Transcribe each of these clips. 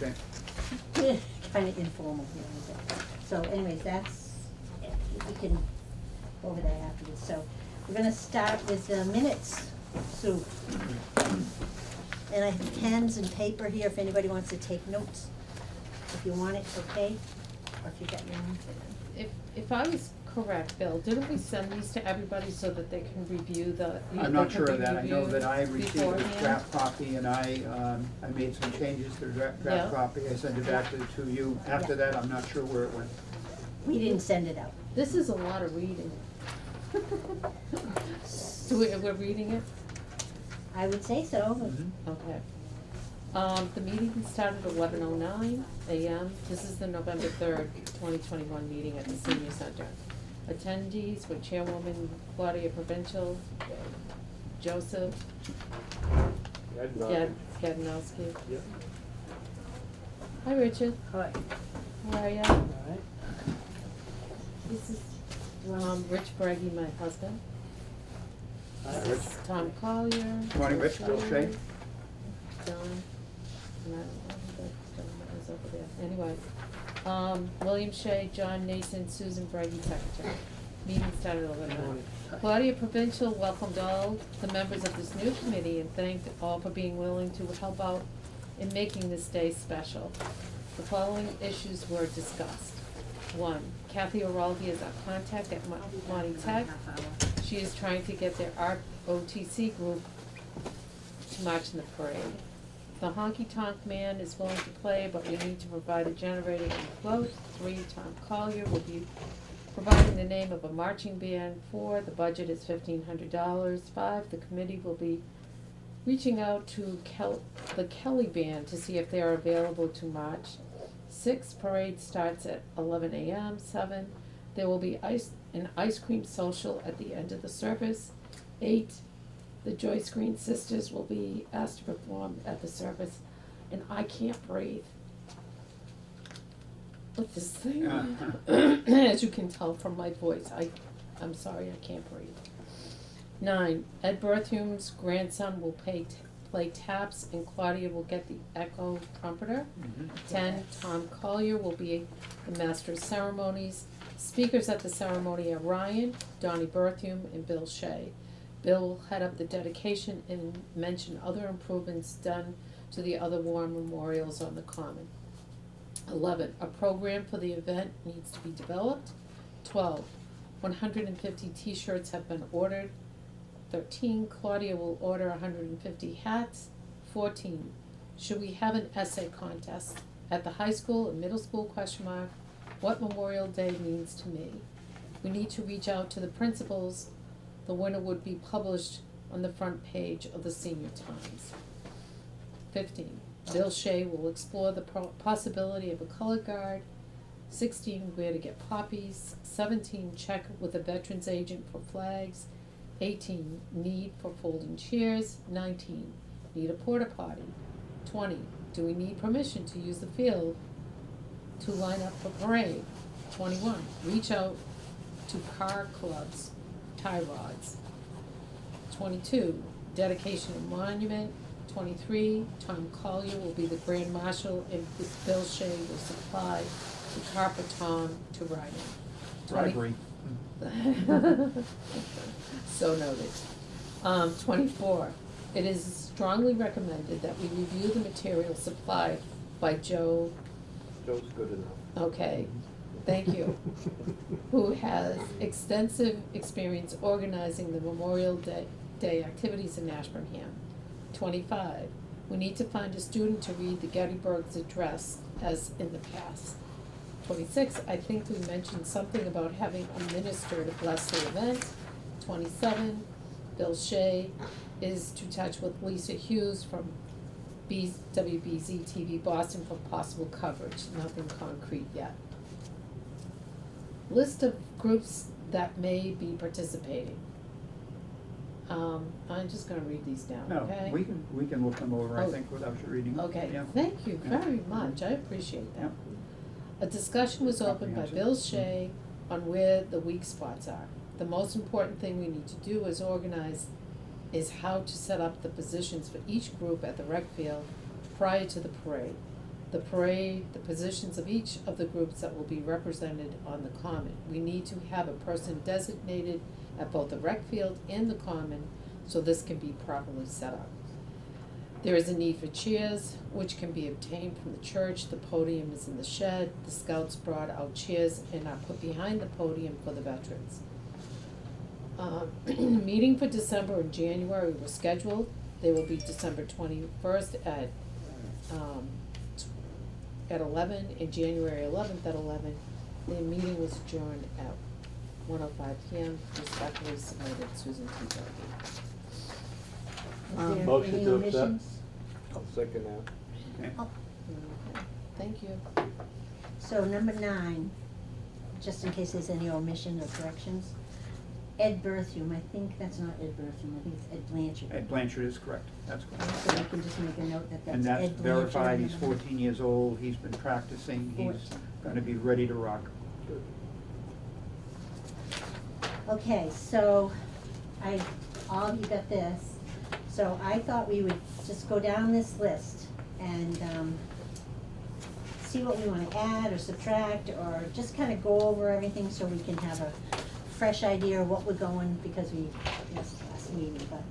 Okay. Kind of informal here, is it? So anyways, that's, we can go over that afterwards. So we're gonna start with the minutes, Sue. And I have pens and paper here if anybody wants to take notes. If you want it, okay? Or if you got your own. If I was correct, Bill, didn't we send these to everybody so that they can review the? I'm not sure of that. I know that I received a beforehand? draft copy and I made some changes to the draft Yeah. copy. I sent it back to you. After Yeah. that, I'm not sure where it went. We didn't send it out. This is a lot of reading. So we're reading it? I would say so. Mhm. Okay. The meeting started at 11:09 a.m. This is the November 3rd, 2021 meeting at the Senior Center. Attendees were Chairwoman Claudia Provincial, Joseph Gadnowski. Yep. Hi, Richard. Hi. How are ya? Alright. This is Rich Breggy, my husband. Hi, This Rich. is Tom Collier. Morning, Rich. Bill Shea. John, and I don't know who that gentleman is over there. Anyway, William Shea, John Nason, Susan Breggy, secretary. Meeting started at 11:09. Claudia Provincial welcomed all the members of this new committee and thanked all for being willing to help out in making this day special. The following issues were discussed. 1, Kathy Oraldi is our contact at Monty Tech. She is trying to get their ROTC group to march in the parade. The honky tonk man is willing to play, but we need to provide a generator and float. 3, Tom Collier will be providing the name of a marching band. 4, the budget is $1,500. 5, the committee will be reaching out to the Kelly Band to see if they are available to march. 6, parade starts at 11 a.m. 7, there will be an ice cream social at the end of the service. 8, the Joyce Green sisters will be asked to perform at the service, and I can't breathe with this thing. As you can tell from my voice, I'm sorry, I can't breathe. 9, Ed Berthium's grandson will play taps, and Claudia will get the echo trumpeter. 10, Tom Collier will be the master of ceremonies. Speakers at the ceremony are Ryan, Donnie Berthium, and Bill Shea. Bill will head up the dedication and mention other improvements done to the other war memorials on the common. 11, a program for the event needs to be developed. 12, 150 t-shirts have been ordered. 13, Claudia will order 150 hats. 14, should we have an essay contest at the high school and middle school ? What Memorial Day means to me. We need to reach out to the principals. The winner would be published on the front page of the Senior Times. 15, Bill Shea will explore the possibility of a color guard. 16, where to get poppies. 17, check with a veterans agent for flags. 18, need for folding chairs. 19, need a porta potty. 20, do we need permission to use the field to line up for parade? 21, reach out to car clubs, tie rods. 22, dedication of monument. 23, Tom Collier will be the grand marshal, and Bill Shea will supply the carpet tom to ride in. Bribery. So noted. 24, it is strongly recommended that we review the material supplied by Joe, Joe's good enough. okay, thank you, who has extensive experience organizing the Memorial Day activities in Ashburnham. 25, we need to find a student to read the Gettysburg's address as in the past. 26, I think we mentioned something about having a minister to bless the event. 27, Bill Shea is to touch with Lisa Hughes from WBZ TV Boston for possible coverage, nothing concrete yet. List of groups that may be participating. I'm just gonna read these down, okay? No, we can look them over, I Oh. think, without you reading. Okay, Yeah. thank you Yeah. very much, I appreciate that. Yeah. A discussion was opened by Bill Shea on where the weak spots are. The most important thing we need to do is how to set up the positions for each group at the rec field prior to the parade. the parade, the positions of each of the groups that will be represented on the common. We need to have a person designated at both the rec field and the common, so this can be properly set up. There is a need for chairs, which can be obtained from the church. The podium is in the shed. The scouts brought out chairs and are put behind the podium for the veterans. Meeting for December and January were scheduled. They will be December 21st at 11 and January 11th at 11. The meeting was adjourned at 1:05 p.m. Respectfully submitted, Susan T. Darby. Is there Motion any to accept. omissions? I'll second that. Okay. Oh, Okay, thank you. so number 9, just in case there's any omissions or corrections. Ed Berthium, I think that's not Ed Berthium, I think it's Ed Blanchard. Ed Blanchard is correct, that's correct. So you can just make a note that And that's that's Ed Blanchard. verified, he's number 14 years old, he's been practicing, he's 14. gonna be ready to rock. Good. Okay, so all of you got this. So I thought we would just go down this list and see what we wanna add or subtract, or just kinda go over everything so we can have a fresh idea of what we're going, because we missed last meeting, but,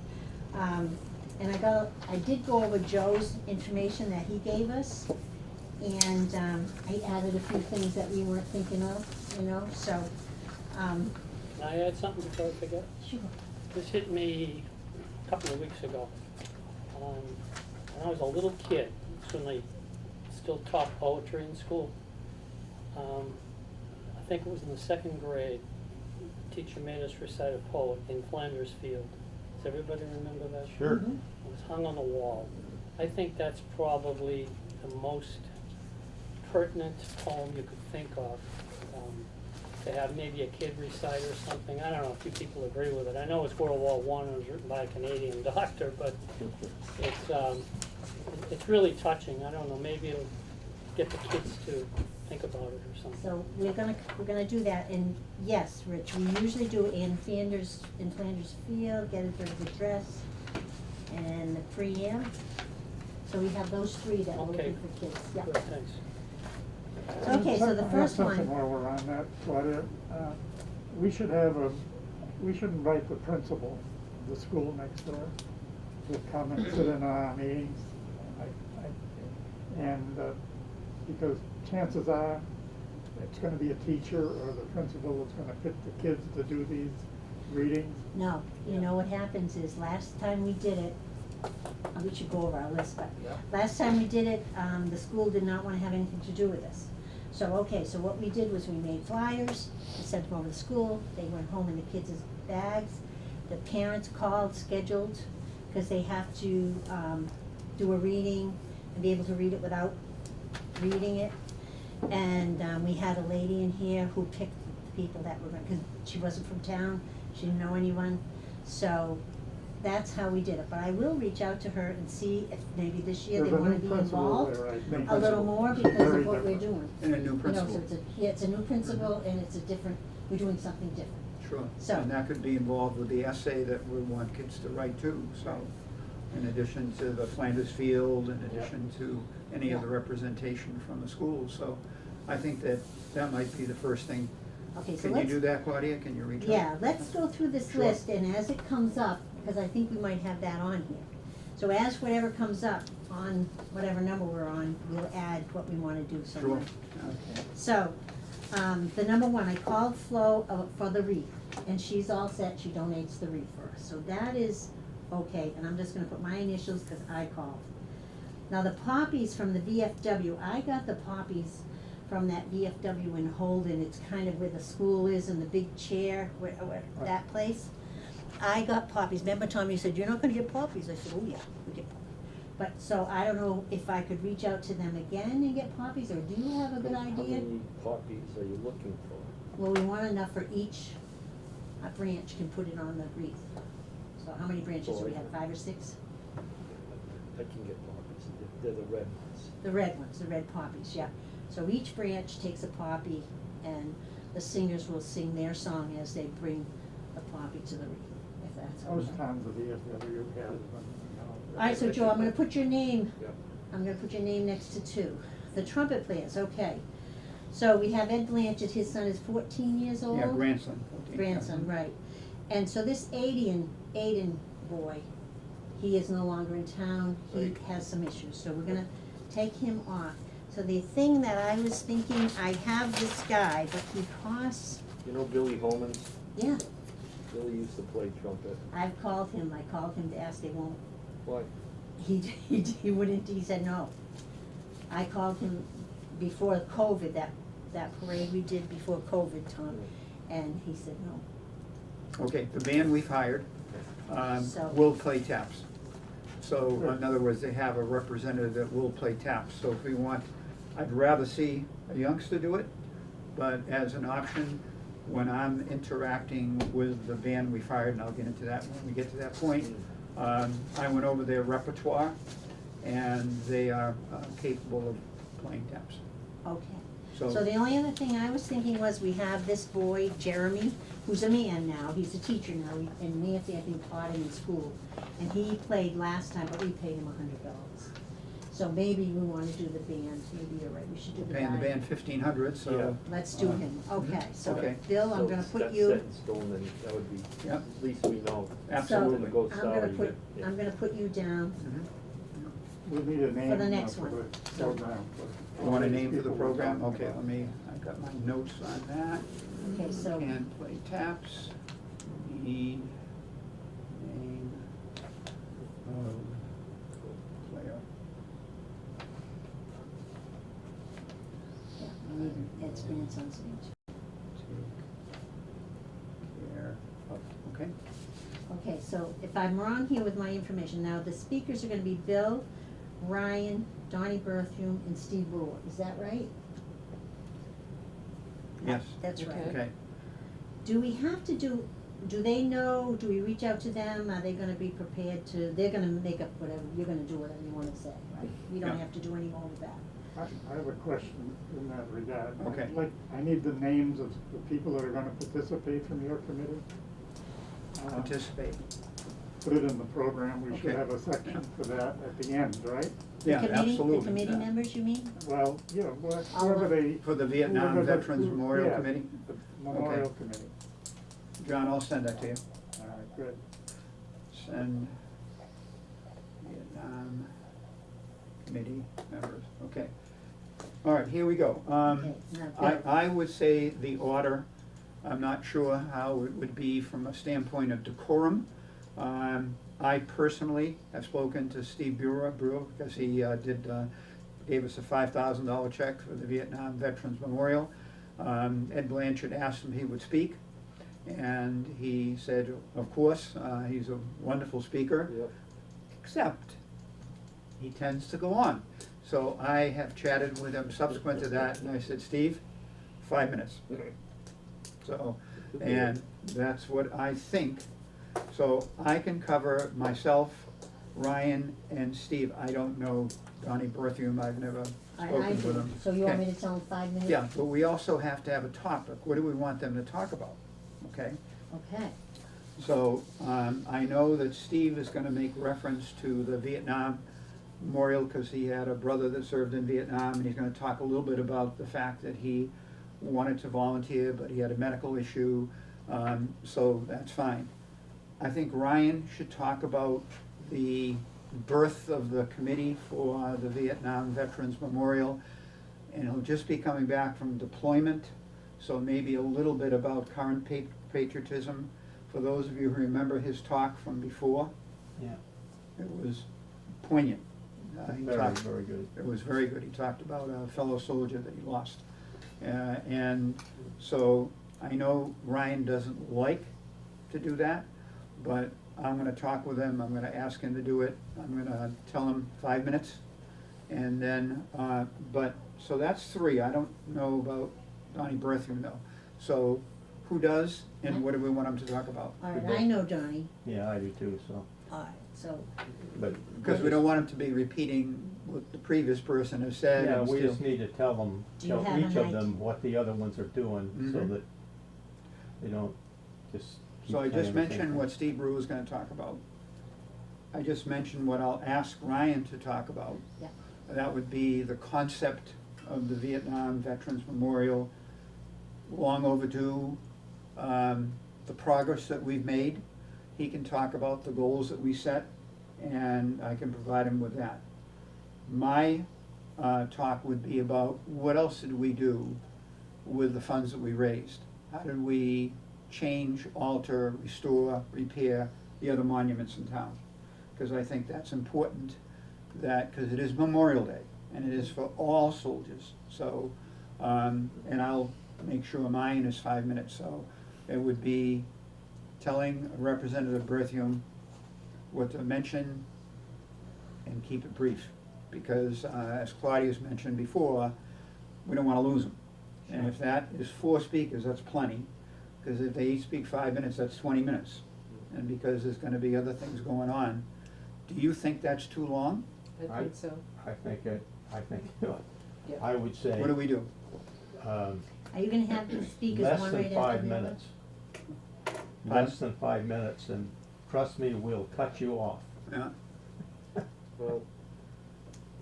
and I did go over Joe's information that he gave us, and, I added a few things that we weren't thinking of, you know, so, Can I add something before I forget? sure. This hit me a couple of weeks ago. When I was a little kid, it's when they still taught poetry in school. I think it was in the 2nd grade. Teacher made us recite a poem in Flanders Field. Does everybody remember that? Sure. Mhm. It was hung on the wall. I think that's probably the most pertinent poem you could think of. To have maybe a kid recite or something. I don't know if you people agree with it. I know it's World War I and it was written by a Canadian doctor, but it's really touching. I don't know, maybe it'll get the kids to think about it or something. So we're gonna do that, and yes, Rich, we usually do it in Flanders Field, Gettysburg's Address, and the preamp. So we have those 3 that we're Okay. looking for kids, yeah. Good, thanks. Okay, so the first I have something one, while we're on that, Claudia. We should invite the principal of the school next door to come and sit in on our meetings. Because chances are, it's gonna be a teacher or the principal that's gonna pick the kids to do these readings. no, you know what happens is, last time we did it, we should go over our list, but Yeah. last time we did it, the school did not wanna have anything to do with this. So, okay, so what we did was we made flyers, we sent them over to school, they went home in the kids' bags. The parents called, scheduled, because they have to, do a reading and be able to read it without reading it. And, we had a lady in here who picked the people that were, because she wasn't from town, she didn't know anyone, so that's how we did it. But I will reach out to her and see if maybe this year they There's a wanna new be principal involved there, I think. a little more because Very of what we're different. doing. And a new You know, principal. so it's a new principal and it's a different, we're doing something different. Sure, So- and that could be involved with the essay that we want kids to write too, so, in addition to the Flanders Field, in addition to any other Yeah. representation from the schools, so I think that might be the first thing. Okay, so Can you let's, do that, Claudia? Can you reach out? yeah, let's go through this Sure. list, and as it comes up, because I think we might have that on here. So as whatever comes up on whatever number we're on, we'll add what we wanna do Sure. somewhere. Okay. So, the number 1, I called Flo for the wreath, and she's all set, she donates the wreath for us, so that is okay, and I'm just gonna put my initials, cause I called. Now, the poppies from the VFW, I got the poppies from that VFW in Holden, it's kind of where the school is and the big chair, where that place. I got poppies, remember Tommy said, you're not gonna get poppies, I said, oh yeah, we get poppies. But, so I don't know if I could reach out to them again and get poppies, or do you have a good How idea? many copies are you looking for? Well, we want enough for each, a branch can put it on the wreath. So how many branches do we have, 5 or 6? I can get copies, they're the red ones. The red ones, the red poppies, yeah. So each branch takes a poppy, and the singers will sing their song as they bring the poppy to the wreath, if that's okay. Most towns of the VFW have them, you know. All right, so Joe, I'm gonna put your name, Yeah. I'm gonna put your name next to 2. the trumpet players, okay. So we have Ed Blanchard, his son is 14 years old. Yeah, grandson. 14, Grandson, yeah. right. And so this Aiden boy, he is no longer in town, he Right. has some issues, so we're gonna take him off. So the thing that I was thinking, I have this guy, but he costs, You know Billy Holman's? yeah, Billy used to play trumpet. I called him to ask, they won't, Why? he wouldn't, he said no. I called him before COVID, that parade we did before COVID, Tom, and he said no. Okay, the band we've hired So- will play taps. So in other words, they have a representative that will play taps. So if we want, I'd rather see a youngster do it, but as an option, when I'm interacting with the band we've hired, and I'll get into that when we get to that point, I went over their repertoire, and they are capable of playing taps. Okay. So- So the only other thing I was thinking was, we have this boy, Jeremy, who's a man now, he's a teacher now, and Nancy, I think, taught him in school. And he played last time, but we paid him $100. So maybe we wanna do the band, maybe you're right, we should do the Paying the guy. band $1,500, so. Yeah. Let's do him, okay, so Okay. Bill, I'm So gonna put that's you. set in stone, then that would be, Yep. at least we know. Absolutely. When it goes I'm sour, gonna you put, get- yeah. I'm gonna put you down. Mhm. We need a name. For the next for one. the So- program. You want a name for the People we're program? talking Okay, about. let me, I got my notes on that. Okay, so, Can play taps, need name of player. yeah, need Ed's grandson's name. Take care of, okay? Okay, so if I'm wrong here with my information, now the speakers are gonna be Bill, Ryan, Donnie Berthium, and Steve Brewer, is that right? Yes. That's right. Okay. Okay, Do we have to do they know, do we reach out to them, are they gonna be prepared to, they're gonna make up whatever, you're gonna do whatever you wanna say, right? We don't Yeah. have to do any more with that. I have a question in that regard. Okay. Like, I need the names of the people that are gonna participate from your committee. participate. Put it in the program, we should Okay. have a section for that at the end, right? Yeah, absolutely. The committee Yeah. members, you mean? Well, yeah, I'll whoever look. they. For the Vietnam whoever the- Veterans who- Memorial yeah, Committee? The Memorial Committee. John, I'll send that to you. All right, good. Send Vietnam Committee members, okay. All right, here we go. Okay, now, Bill. I would say the order, I'm not sure how it would be from a standpoint of decorum. I personally have spoken to Steve Brewer, because he gave us a $5,000 check for the Vietnam Veterans Memorial. Ed Blanchard asked him if he would speak, and he said, of course, he's a wonderful speaker, Yep. except he tends to go on. So I have chatted with him subsequent to that, and I said, Steve, 5 minutes. So, and that's what I think. So I can cover myself, Ryan, and Steve. I don't know Donnie Berthium, I've never I spoken with do, him. so you want me Okay. to tell them 5 minutes? Yeah, but we also have to have a topic. What do we want them to talk about? Okay? Okay, So, I know that Steve is gonna make reference to the Vietnam Memorial, because he had a brother that served in Vietnam, and he's gonna talk a little bit about the fact that he wanted to volunteer, but he had a medical issue, so that's fine. I think Ryan should talk about the birth of the committee for the Vietnam Veterans Memorial, and he'll just be coming back from deployment, so maybe a little bit about current patriotism. For those of you who remember his talk from before, Yeah, it was poignant. He very, talked- very good. It was very good. He talked about a fellow soldier that he lost. And so I know Ryan doesn't like to do that, but I'm gonna talk with him, I'm gonna ask him to do it, I'm gonna tell him 5 minutes. And then, so that's 3. I don't know about Donnie Berthium though. So who does, and what do we want him to talk about? all right, I know Donnie, Yeah, I do too, so, all right, so, but. Because we don't want him to be repeating what the previous person has said. Yeah, and we still- just need to tell them, Do you tell have each an of them what the other ones are doing, so Mhm. that they don't just keep So I saying just the same mentioned thing. what Steve Brewer is gonna talk about. I just mentioned what I'll ask Ryan to talk about. yeah, That would be the concept of the Vietnam Veterans Memorial, long overdue, the progress that we've made. He can talk about the goals that we set, and I can provide him with that. My talk would be about what else did we do with the funds that we raised? How did we change, alter, restore, repair the other monuments in town? Because I think that's important, that, because it is Memorial Day, and it is for all soldiers. So, and I'll make sure mine is 5 minutes, so it would be telling Representative Berthium what to mention and keep it brief. Because, as Claudia's mentioned before, we don't wanna lose them. And if that is 4 speakers, that's plenty, because if they each speak 5 minutes, that's 20 minutes. And because there's gonna be other things going on, do you think that's too long? I think so. I think, Yeah. I would say, What do we do? Are you gonna have the speakers less one than right 5 after the other? minutes. Pardon? Less than 5 minutes, and trust me, we'll cut you off. Yeah, Well,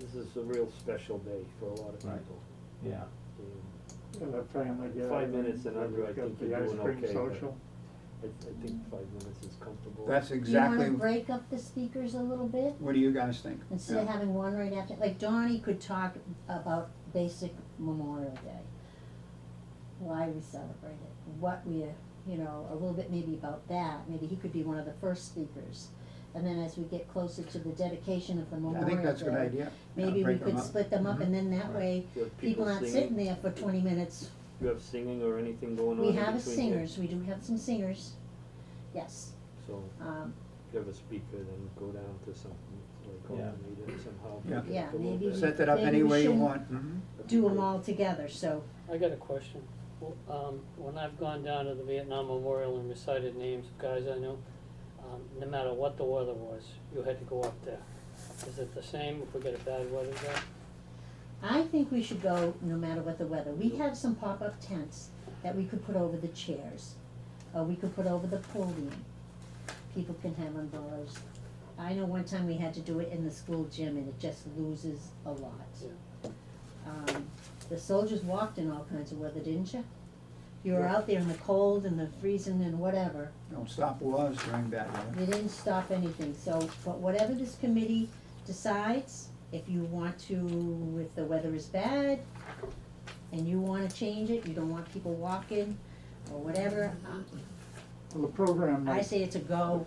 this is a real special day for a lot of Right. people. Yeah, And A family gathering. 5 minutes and under, I got think the you're ice doing cream okay, but- social. I think 5 minutes is comfortable. that's Do you exactly, wanna break up the speakers a little bit? what do you guys think? Instead of Yeah. having one right after, like Donnie could talk about basic Memorial Day. Why we celebrate it, what we, you know, a little bit maybe about that, maybe he could be one of the first speakers. And then as we get closer to the dedication of the I Memorial think that's a good Day, idea. maybe Yeah, we break them could up. split them up, Mhm. and then that Right. way, You have people aren't sitting singing? there for 20 minutes. You have singing or anything going on We in have between singers, we do have some singers, yes. So, if you have a speaker, then go down to something, like Yeah. coordinate it somehow. Yeah. break it Yeah, up a little maybe bit. Set that up Maybe any we way you shouldn't want. Mhm. That'd be Do them great. all together, so, I got a question. When I've gone down to the Vietnam Memorial and recited names of guys I knew, no matter what the weather was, you had to go up there. Is it the same if we get a bad weather day? I think we should go no matter what the weather. We have some pop-up tents that we could put over the chairs, or we could put over the podium. People can have umbrellas. I know one time we had to do it in the school gym and it just loses a lot. Yeah. The soldiers walked in all kinds of weather, didn't you? You were Yeah. out there in the cold and the freezing and whatever. Don't stop wars during bad weather. They didn't stop anything, so, but whatever this committee decides, if you want to, if the weather is bad, and you wanna change it, you don't want people walking, or whatever, Well, the program I might, say it's a go.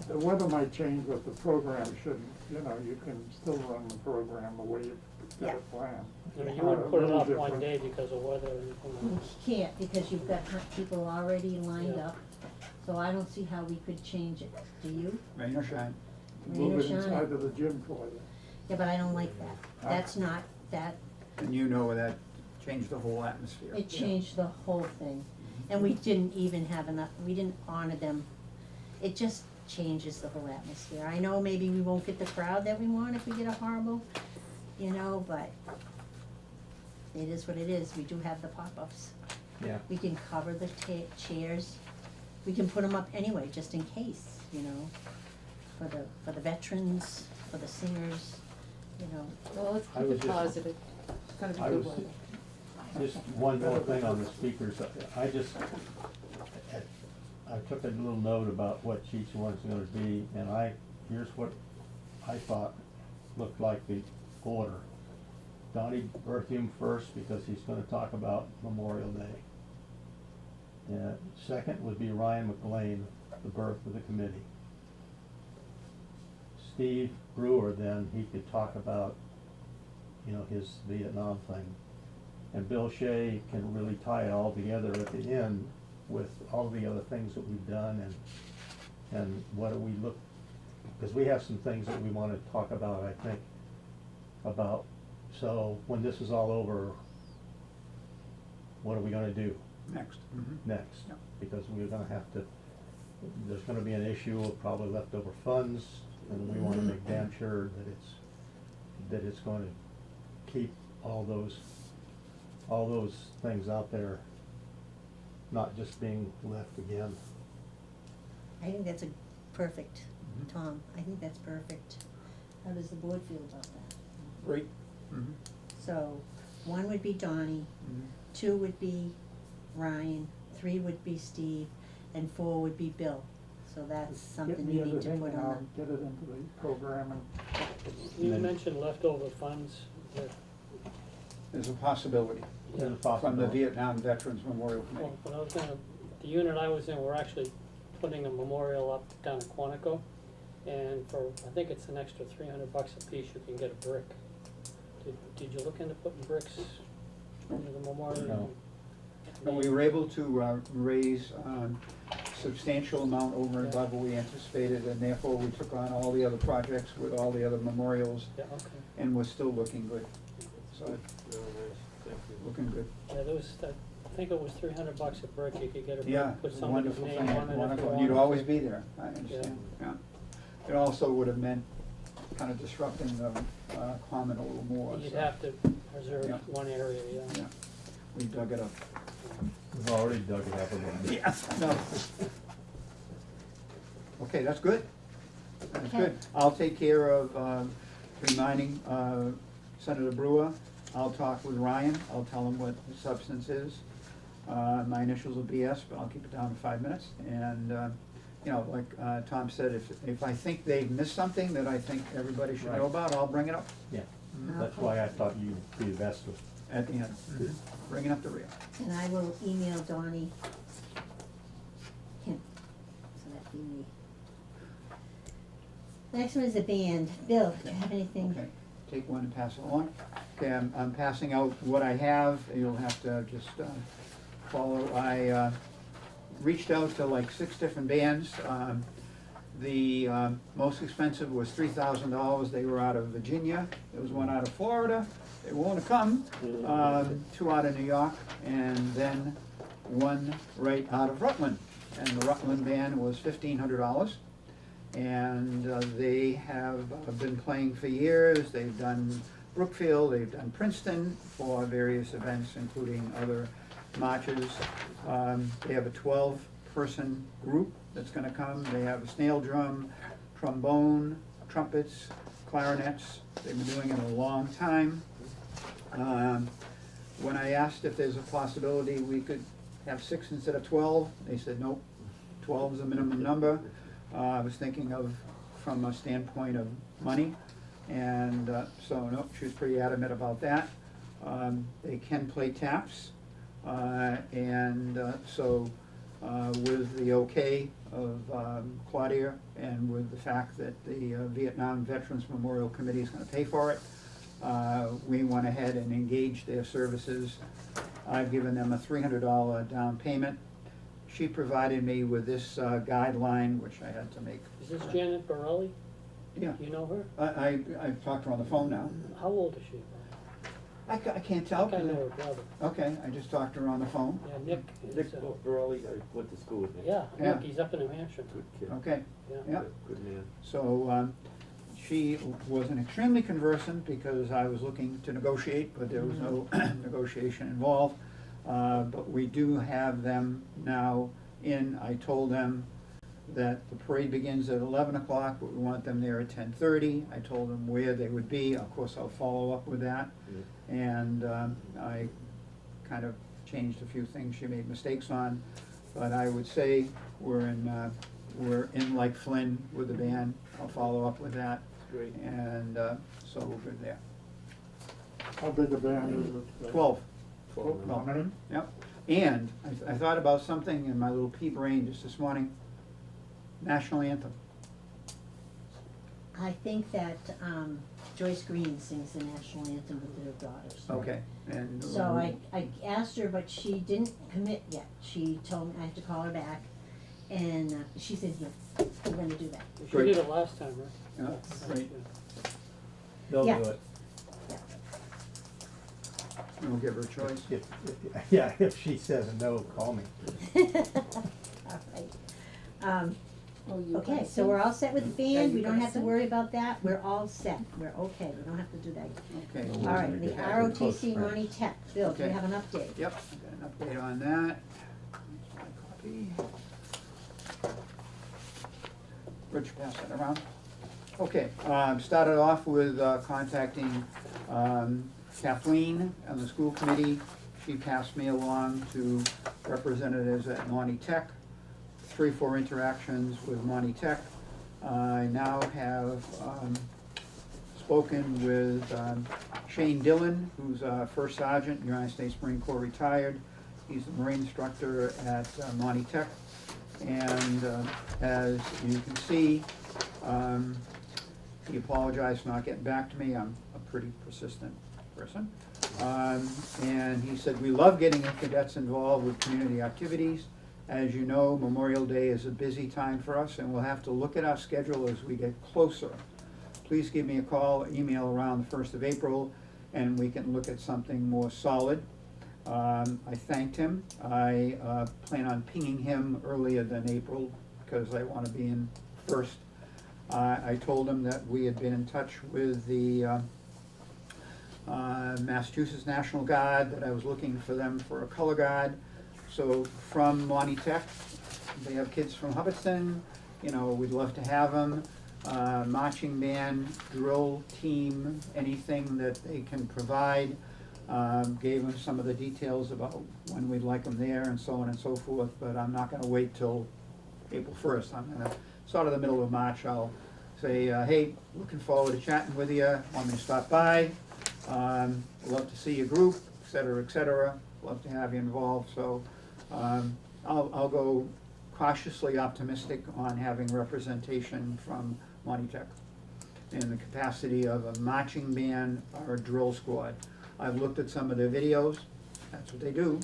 the weather might change, but the program shouldn't, you know, you can still run the program the way you Yeah. got it planned. I mean, you A wouldn't put it little off one different. day because of weather or anything You like that. can't, because you've got people already lined Yeah. up, so I don't see how we could change it, do you? Rain or shine. Rain or Move it shine. inside of the gym for you. Yeah, but I don't like that, that's not, that, And you know that changed the whole atmosphere. it changed the whole thing, and we didn't even have enough, we didn't honor them. It just changes the whole atmosphere. I know maybe we won't get the crowd that we want if we get a horrible, you know, but it is what it is. We do have the pop-ups. yeah. We can cover the chairs. We can put them up anyway, just in case, you know, for the veterans, for the singers, you know. Well, let's I keep was it just- positive. It's gonna be I good was- weather. Just one more thing on the speakers, I took a little note about what each one's gonna be, and here's what I thought looked like the order. Donnie Berthium first, because he's gonna talk about Memorial Day. Second would be Ryan McLean, the birth of the committee. Steve Brewer, then, he could talk about, you know, his Vietnam thing. And Bill Shea can really tie it all together at the end with all the other things that we've done and what do we look, because we have some things that we wanna talk about, I think, about, so when this is all over, what are we gonna do Next. Mhm. next? Yep. Because we're gonna have to, there's gonna be an issue of probably leftover funds, and we wanna make damn sure that it's gonna keep all those things out there, not just being left again. I think that's perfect, Mhm. Tom. I think that's perfect. How does the board feel about that? Great. Mhm. So, 1 would be Donnie, Mhm. 2 would be Ryan, 3 would be Steve, and 4 would be Bill. So that's something you need to put Get me everything, and I'll on. get it into the program and You then- mentioned leftover funds, that, There's a possibility There's a from the possibility. Vietnam Veterans Memorial Committee. well, when I was gonna, the unit I was in, we're actually putting a memorial up down at Quantico. And for, I think it's an extra $300 a piece, you can get a brick. Did you look into putting bricks into the memorial? No. But we were able to raise substantial amount over and above what we anticipated, and therefore we took on all the other projects with all the other memorials, Yeah, okay. and we're still looking good. So, Very nice, thank you. looking good. Yeah, there was, I think it was $300 a brick, you could get a Yeah, brick, put it's a somebody's wonderful name thing, on it. if wonderful, you and you'd wanted always to. be there, I understand, yeah. It also would have meant kind of disrupting the common a little more, You'd so, have to reserve Yeah. one area, yeah. yeah. We dug it up. We've already dug it up again. Yeah, no. Okay, that's good. That's Okay. good. I'll take care of reminding Senator Brewer. I'll talk with Ryan. I'll tell him what the substance is. My initials will be S, but I'll keep it down to 5 minutes. And, you know, like Tom said, if I think they've missed something that I think everybody should know Right. about, I'll bring it up Yeah, that's why I thought you'd be the best with. at the end. Bring it up the rear. And I will email Donnie him, so that'd be me. Next one is the band. Bill, do you have anything? Okay, take one and pass it along. Okay, I'm passing out what I have, you'll have to just follow. I reached out to like 6 different bands. The most expensive was $3,000, they were out of Virginia, there was one out of Florida, they won't have come, 2 out of New York, and then 1 right out of Rutland. And the Rutland band was $1,500. And they have been playing for years. They've done Brookfield, they've done Princeton for various events, including other marches. They have a 12-person group that's gonna come. They have a snail drum, trombone, trumpets, clarinets. They've been doing it a long time. When I asked if there's a possibility we could have 6 instead of 12, they said nope, 12 is the minimum number. I was thinking of from a standpoint of money, and so no, she was pretty adamant about that. They can play taps, and so with the okay of Claudia, and with the fact that the Vietnam Veterans Memorial Committee is going to pay for it, we went ahead and engaged their services. I've given them a $300 down payment. She provided me with this guideline, which I had to make. Is this Janet Borelli? Yeah, You know her? I've talked to her on the phone now. How old is she? I can't tell. I think I know her brother. Okay, I just talked to her on the phone. Yeah, Nick is, Nick Borelli, I went to school with Nick. yeah, Yeah. Nick, he's up in New Hampshire. Good kid. Okay, Yeah. yeah. Good man. So she was an extremely conversant because I was looking to negotiate, but there was no negotiation involved. But we do have them now in. I told them that the parade begins at 11 o'clock, but we want them there at 10:30. I told them where they would be. Of course, I'll follow up with that. And I kind of changed a few things she made mistakes on. But I would say we're in like Flynn with the band. I'll follow up with that. Great. And so we're good there. how big a band is it? 12. How many? Yep. And I thought about something in my little pea brain just this morning. National anthem. I think that Joyce Green sings the national anthem with their daughters. Okay. And So I asked her, but she didn't commit yet. She told me I have to call her back, and she said, yeah, we're gonna do that. She Great. did it last time, right? Yeah, great. They'll Yeah. do it. We'll give her a choice. Yeah, if she says no, call me. All right. Oh, you Okay, guys so we're all set with the Are band, you we don't gonna have to sing? worry about that, we're all set, we're okay, we don't have to do that. Okay. No All worries. right, the We're close ROTC friends. Monty Tech, Bill, do you Okay. have an update? Yep, I got an update on that. Here's my copy. Rich, pass that around. Okay, started off with contacting Kathleen on the school committee, she passed me along to representatives at Monty Tech, 3-4 interactions with Monty Tech. I now have spoken with Shane Dillon, who's a first sergeant, United States Marine Corps retired. He's the Marine instructor at Monty Tech. And as you can see, he apologized for not getting back to me. I'm a pretty persistent person. And he said, we love getting cadets involved with community activities. As you know, Memorial Day is a busy time for us, and we'll have to look at our schedule as we get closer. Please give me a call, email around the 1st of April, and we can look at something more solid. I thanked him. I plan on pinging him earlier than April because I want to be in first. I told him that we had been in touch with the Massachusetts National Guard, that I was looking for them for a color guard. So from Monty Tech, they have kids from Hubbardston, we'd love to have them. Marching band, drill team, anything that they can provide. Gave them some of the details about when we'd like them there and so on and so forth, but I'm not gonna wait till April 1st. I'm gonna, sort of the middle of March, I'll say, hey, looking forward to chatting with you, want me to stop by? Love to see your group, et cetera, love to have you involved, so I'll go cautiously optimistic on having representation from Monty Tech in the capacity of a marching band or a drill squad. I've looked at some of their videos, that's what they do,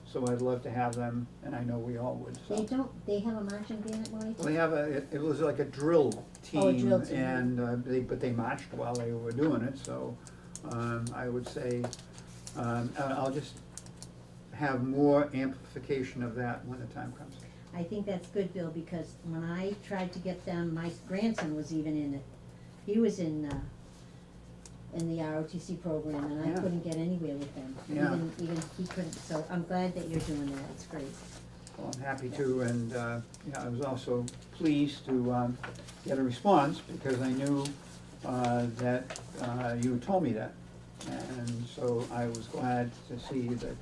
so I'd love to have them, and I know we all would, so. They have a marching band at Monty Tech? Well, they have it was like a drill team. Oh, a drill team. And, but they marched while they were doing it, so, I would say, I'll just have more amplification of that when the time comes. I think that's good, Bill, because when I tried to get them, my grandson was even in it. He was in the ROTC program, and I Yeah. couldn't get anywhere with them. Yeah. Even he couldn't, so I'm glad that you're doing that, it's great. Well, I'm happy to, and, I was also pleased to, get a response, because I knew, that, you had told me that. And so I was glad to see that,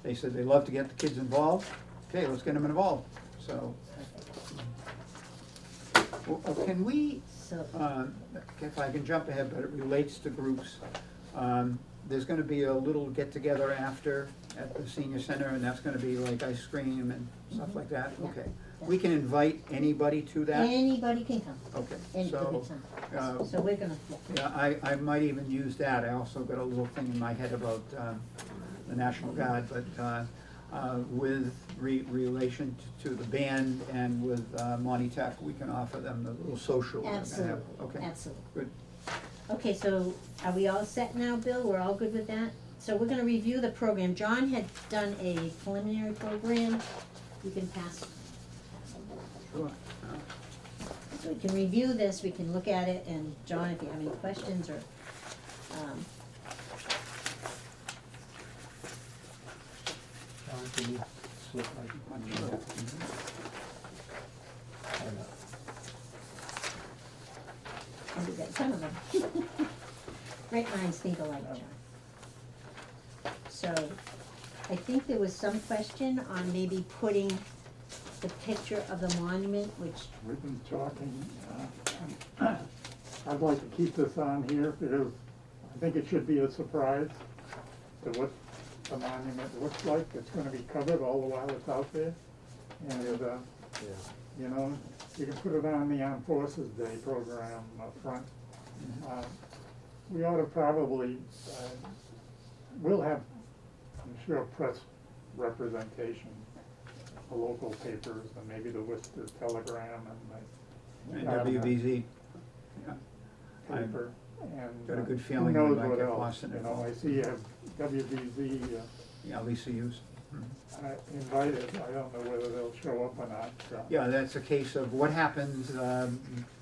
they said they love to get the kids involved. Okay, let's get them involved, so. Well, can we, So, if I can jump ahead, but it relates to groups. There's gonna be a little get-together after at the senior center, and that's gonna be like ice cream and stuff like that? Yeah. Okay. We can invite anybody to that? anybody can come, Okay, any so, good time. uh, So we're gonna, yeah, I might even use that. I also got a little thing in my head about the National Guard, but with relation to the band and with Monty Tech, we can offer them the little social we're gonna have. absolutely, Okay, absolutely. good. Okay, so are we all set now, Bill? We're all good with that? So we're gonna review the program. John had done a preliminary program. You can pass. Sure. So we can review this, we can look at it, and John, if you have any questions or, John, can you slip my, and we got some of them. Great minds think alike, John. So, I think there was some question on maybe putting the picture of the monument, which, We've been talking, I'd like to keep this on here because I think it should be a surprise to what the monument looks like. It's gonna be covered all the while it's out there. And, you know, you can put it on the Armed Forces Day program up front. We ought to probably, we'll have, I'm sure, press representation, the local papers and maybe the Worcester Telegram and And the WBZ, yeah. paper. And got a good who feeling we knows might what get else, Boston you know, I involved. see you have WBZ Yeah, Lisa Hughes. invited, I don't know whether they'll show up or not, so. Yeah, that's a case of what happens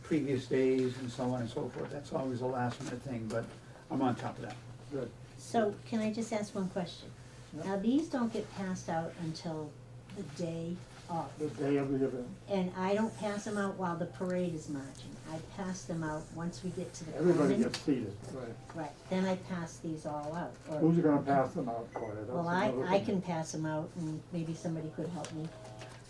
previous days and so on and so forth. That's always a last minute thing, but I'm on top of that. Good. so can I just ask one question? Yeah. Now, these don't get passed out until the day off. The day of the event. And I don't pass them out while the parade is marching. I pass them out once we get to the Everybody common. gets seated, right. Right, then I pass these all out. Or- Who's gonna pass them out for you? That's Well, another I thing. can pass them out and maybe somebody could help me.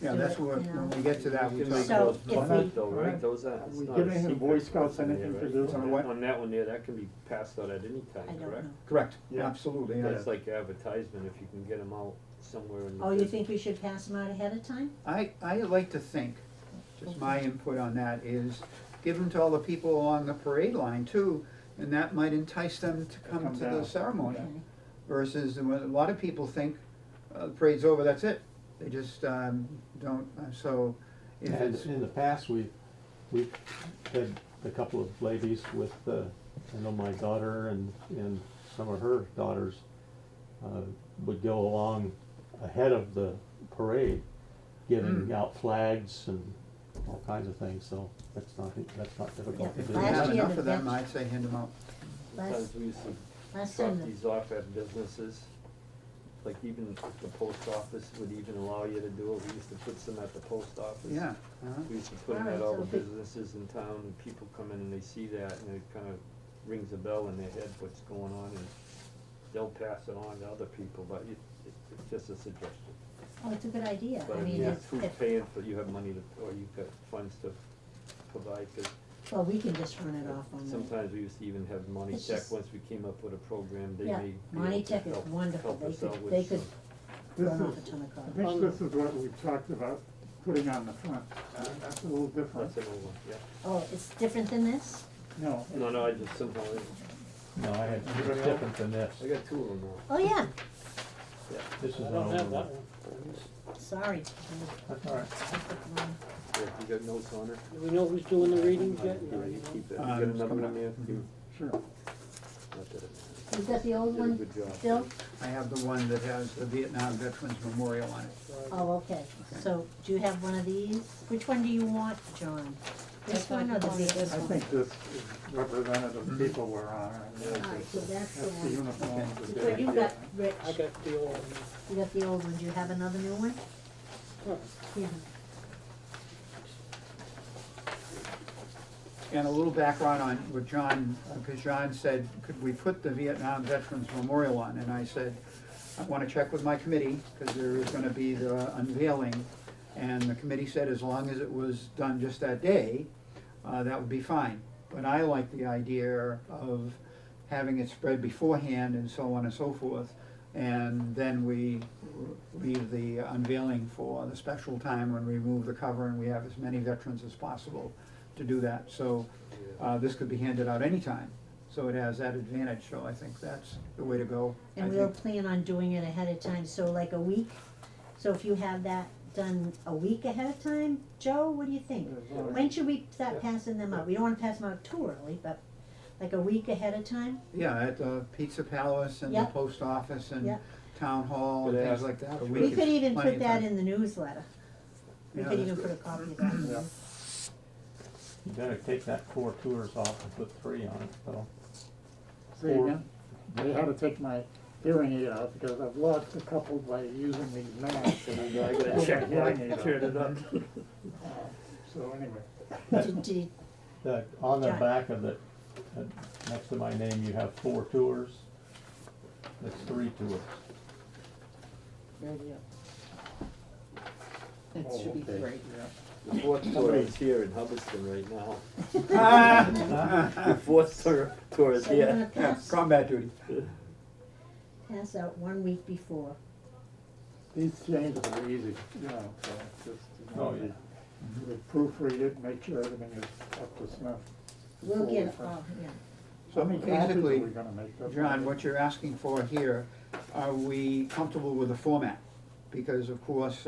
Yeah, do that's it, what, you know. when we get to that, we You can talk make So, those if public we- though, right? Those are, Are it's we not giving a the secret Boy Scouts what's in there, anything to right? do with On it? what? On that one there, that can be passed out at any I time, don't correct? know. Correct, Yeah. absolutely, yeah. That's like advertisement, if you can get them out somewhere in the. Oh, you business. think we should pass them out ahead of time? I like to think, just my input on that is, give them to all the people along the parade line too, and that might entice them to come Come to the down. ceremony. Okay. Versus, when a lot of people think, the parade's over, that's it. They just, don't, so if And it's, in the past, we've had a couple of ladies with, I know my daughter and some of her daughters, would go along ahead of the parade, giving out flags and all kinds of things, so that's not difficult to Yeah, do. if you last have year enough the of them, vet- I'd say hand them out. Sometimes Last, we used to last time, drop the- these off at businesses, like even the post office would even allow you to do it, we used to put some at the post office. Yeah, We used to put them Alright, at all so the if it- businesses in town, and people come in and they see that, and it kind of rings a bell in their head what's going on, and they'll pass it on to other people, but it's just a suggestion. oh, it's a good idea. But I mean, who's if, paying for, you have money to, or you've got funds to provide, 'cause well, we can just run it off on the. sometimes we used to even have Monty It's Tech, just- once we came up with a program, they Yeah, may be Monty able to Tech is help, wonderful. help They us could- out with they could- some. This Run off a is, ton of I cars. think this is what we talked about, putting on the front. That's a little different. That's an old one, yeah. Oh, it's different than this? No. No, I just somehow, No, I had, it's different than this. I got two of them now. Oh, yeah, Yeah, This is I an don't older have that one. one. sorry. That's all right. I put the wrong- yeah, you got notes on it? Do we know who's doing the readings yet? Yeah, you keep that, you Um, got it's another coming one up. there? You, Sure. not that it You got the old matters. You did a one good job. still? I have the one that has the Vietnam Veterans Memorial on it. Oh, okay. So, do you have one of these? Which one do you want, John? This one or the wanted big this I one? think this is representative of people we're on. All right, so that's the That's the one. uniform. But you got, Rich, I got the old one. you got the old one. Do you have another new one? Huh. Yeah. And a little background on what John, because John said, could we put the Vietnam Veterans Memorial on? And I said, I want to check with my committee, because there is going to be the unveiling. And the committee said as long as it was done just that day, that would be fine. But I like the idea of having it spread beforehand and so on and so forth. And then we leave the unveiling for the special time when we remove the cover and we have as many veterans as possible to do that. So this could be handed out anytime, so it has that advantage, so I think that's the way to go. I And we'll think- plan on doing it ahead of time, so like a week? So if you have that done a week ahead of time, Joe, what do you think? When should we start passing them out? We don't wanna pass them out too early, but like a week ahead of time? Yeah, at the Pizza Palace and the Yep. post office and Yep. town hall and Could things ask- like that. A We week could is even plenty put of that time. in the newsletter. We Yeah, could that's even put a good. copy of that in Yeah. there. You better take that 4 tours off and put 3 on it, though. Say again? I had to take my hearing aid out because I've lost a couple by using these masks. And I gotta check mine, turn it up. So anyway, On the John. back of the, next to my name, you have 4 tours. That's 3 tours. It oh, should be okay, great. yeah. The fourth tour is here in Hubbardston right now. Ah! The fourth tour is So we're gonna here. Yeah, pass, combat duty. pass out 1 week before. These changes are easy, you know, so it's just, you know, Oh, yeah. we proofread it, make sure everything is up to snuff. We'll before we get, print. yeah. How many copies are basically, we gonna make? That's John, all. what you're asking for here, are we comfortable with the format? Because of course,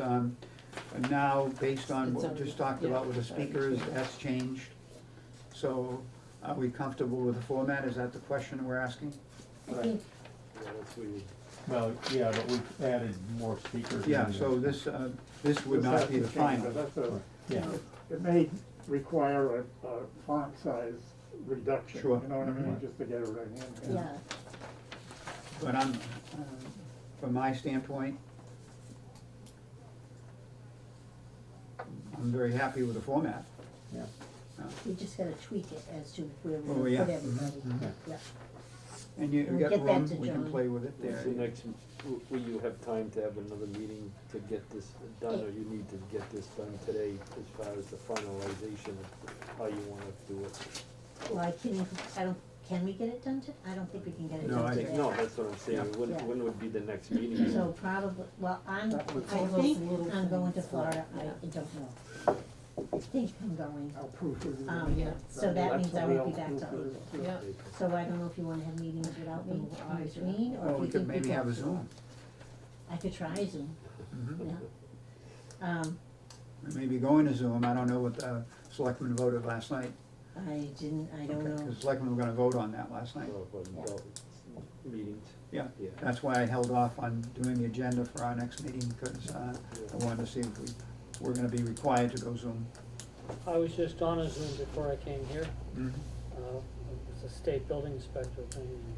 now, based on what we just talked about with the speakers, that's changed. So, are we comfortable with the format? Is that the question we're asking? I think, Yeah, that's weird. Well, yeah, but we've added more speakers. Yeah, in so there. this would This not has be to the change, final. but that's a, Yeah. it may require a font size reduction, Sure. you know what I mean, Mhm. just to get it right in. yeah, But I'm, from my standpoint, I'm very happy with the format. Yeah. We just gotta tweak it as to where Oh, we yeah. put everybody, Mhm. yeah. And you We'll got get that room, to we can John. play with it there. What's the next, will you have time to have another meeting to get this done, or you need to get this done today as far as the finalization of how you wanna do it? Well, can we get it done I don't think we can get it No, done I today. think- No, that's what I'm saying, when, Yeah. when would be the next meeting? So probably, well, I That was all those think little I'm going to things, Florida, I yeah. don't know. I think I'm going, I'll proofread it. Yeah. so that means I won't be back till April. Yeah. So I don't know if you wanna have meetings without me, I- or Green, or Well, if we you could think maybe have a Zoom. I could try Zoom, Mhm. yeah. We may be going to Zoom, I don't know what the selectmen voted last night. I don't know. Because selectmen were gonna vote on that last night. Meetings, Yeah, yeah. that's why I held off on doing the agenda for our next meeting, because I wanted to see if we were gonna be required to go Zoom. I was just on a Zoom before I came here. Mhm. It's a state building inspector thing. And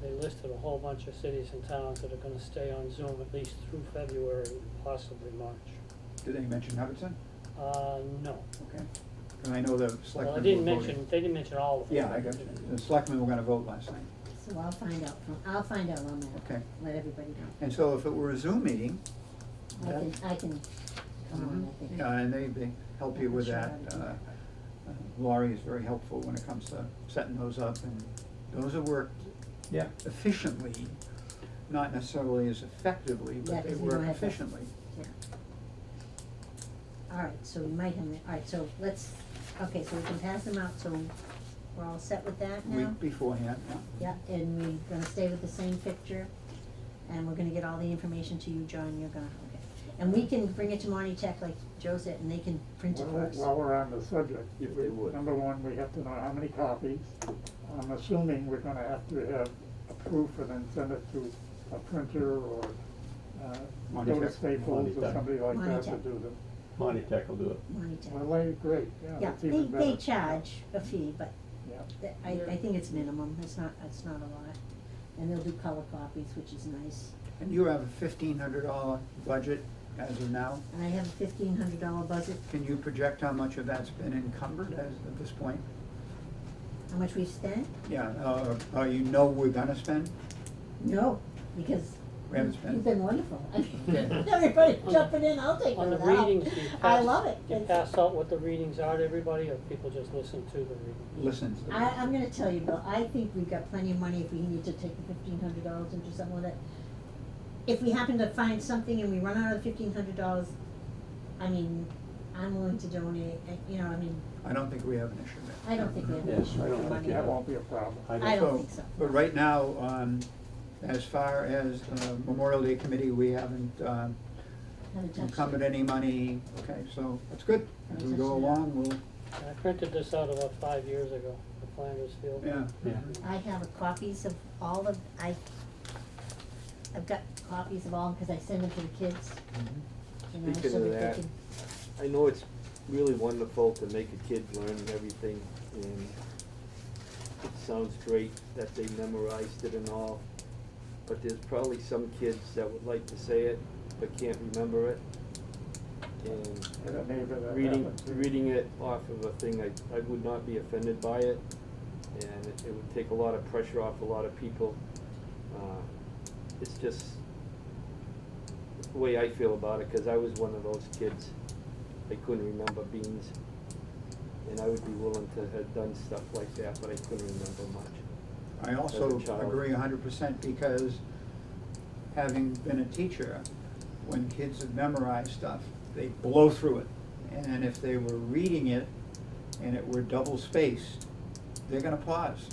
they listed a whole bunch of cities and towns that are gonna stay on Zoom at least through February, possibly March. Did they mention Hubbardston? No. Okay. And I know the Well, selectmen they were voting. they didn't mention all of them. Yeah, I got you. The selectmen were gonna vote last night. So I'll find out on that. Okay. Let everybody know. And so if it were a Zoom meeting, that, I can come on, I think. yeah, and they help you with Sure, that. I'll do that. Laurie is very helpful when it comes to setting those up, and those have worked Yeah. efficiently, not necessarily as effectively, Yeah, but they 'cause we work don't have that. efficiently. Yeah. All right, so we might have, all right, so okay, so we can pass them out, so we're all set with that now? Week beforehand, yeah. Yeah, and we're gonna stay with the same picture, and we're gonna get all the information to you, John, you're gonna, okay. And we can bring it to Monty Tech, like Joe said, and they can print it for us. While we're on the subject, If they would. number one, we have to know how many copies. I'm assuming we're gonna have to have a proof and then send it to a printer or, Monty go to Tech. Staples Monty or Tech. somebody like Monty that to Tech. do them. Monty Tech will do it. Monty Tech. Well, great, yeah, Yeah, that's even better. they charge a fee, but Yeah. I think it's minimum, it's not a lot. And they'll do color copies, which is nice. And you have a $1,500 budget as of now. And I have a $1,500 budget, Can you project how much of that's been encumbered at this point? how much we've spent? Yeah, you know we're gonna spend? No, because We haven't spent. you've been wonderful. Okay. Everybody jumping in, I'll take On the it out. readings, you I pass, love it. you It's- pass out what the readings are to everybody, or people just listen to the reading? Listen to I'm gonna tell you, Bill, I think we've got plenty of money if we need to take the $1,500 and do something with it. If we happen to find something and we run out of $1,500, I mean, I'm willing to donate, I mean, I don't think we have an issue there. I don't think we have Yeah, an issue I with don't the think money. you That have. won't be a problem. I don't think so. But right now, as far as Memorial Day Committee, we haven't Haven't touched it. encumbered any money. Okay, so that's good. As we go along, we'll, And I printed this out about 5 years ago, the Flanders Field. yeah. Yeah. I have copies of all of, I've got copies of all, because I send them to the kids, you know, Speaking so of that they that, can. I know it's really wonderful to make a kid learn everything, and it sounds great that they memorized it and all, but there's probably some kids that would like to say it, but can't remember it. And And a neighbor that reading, happens to- reading it off of a thing, I would not be offended by it, and it would take a lot of pressure off a lot of people. It's just the way I feel about it, 'cause I was one of those kids, I couldn't remember beans, and I would be willing to have done stuff like that, but I couldn't remember much. I also As a child. agree 100% because having been a teacher, when kids have memorized stuff, they blow through it. And if they were reading it and it were double spaced, they're gonna pause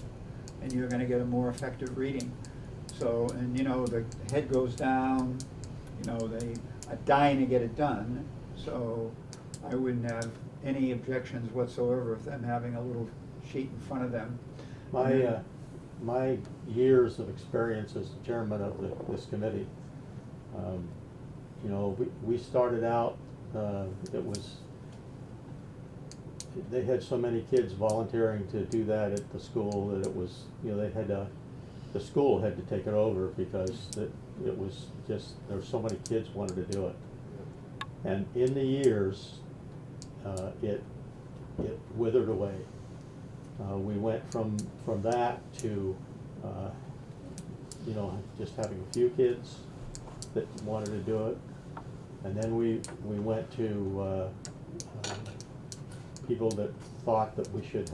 and you're gonna get a more effective reading. So, and the head goes down, they are dying to get it done. So I wouldn't have any objections whatsoever of them having a little sheet in front of them. My years of experience as chairman of this committee, we started out, they had so many kids volunteering to do that at the school that it was, the school had to take it over because it was just, there were so many kids wanted to do it. And in the years, it withered away. We went from that to, just having a few kids that wanted to do it. And then we went to people that thought that we should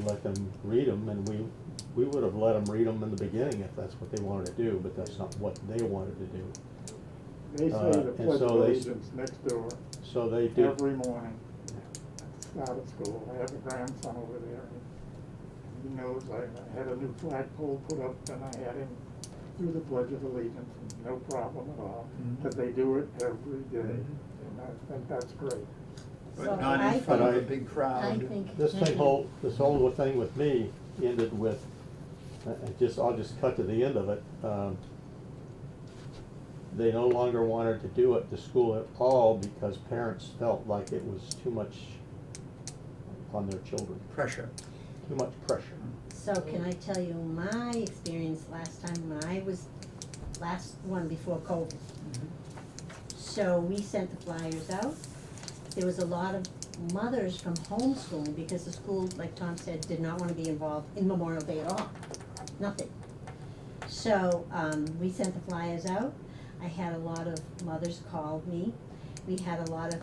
let them read them, and we would have let them read them in the beginning if that's what they wanted to do, but that's not what they wanted to do. They say the and Pledge of so they- Allegiance next door So they did. every morning at the start of school. I have a grandson over there, and he knows I had a new flagpole put up, and I had him do the Pledge of Allegiance, and no problem at all, Mhm. because they do it every day, Mhm. and I think that's great. So But not I in front of a think- big crowd. I think. This whole thing with me ended with, I'll just cut to the end of it. They no longer wanted to do it to school at all because parents felt like it was too much on their children, Pressure. too much pressure. So can I tell you my experience last time when I was, last one before COVID? So we sent the flyers out. There was a lot of mothers from homeschooling because the school, like Tom said, did not want to be involved in Memorial Day at all. Nothing. So, we sent the flyers out. I had a lot of mothers called me. We had, I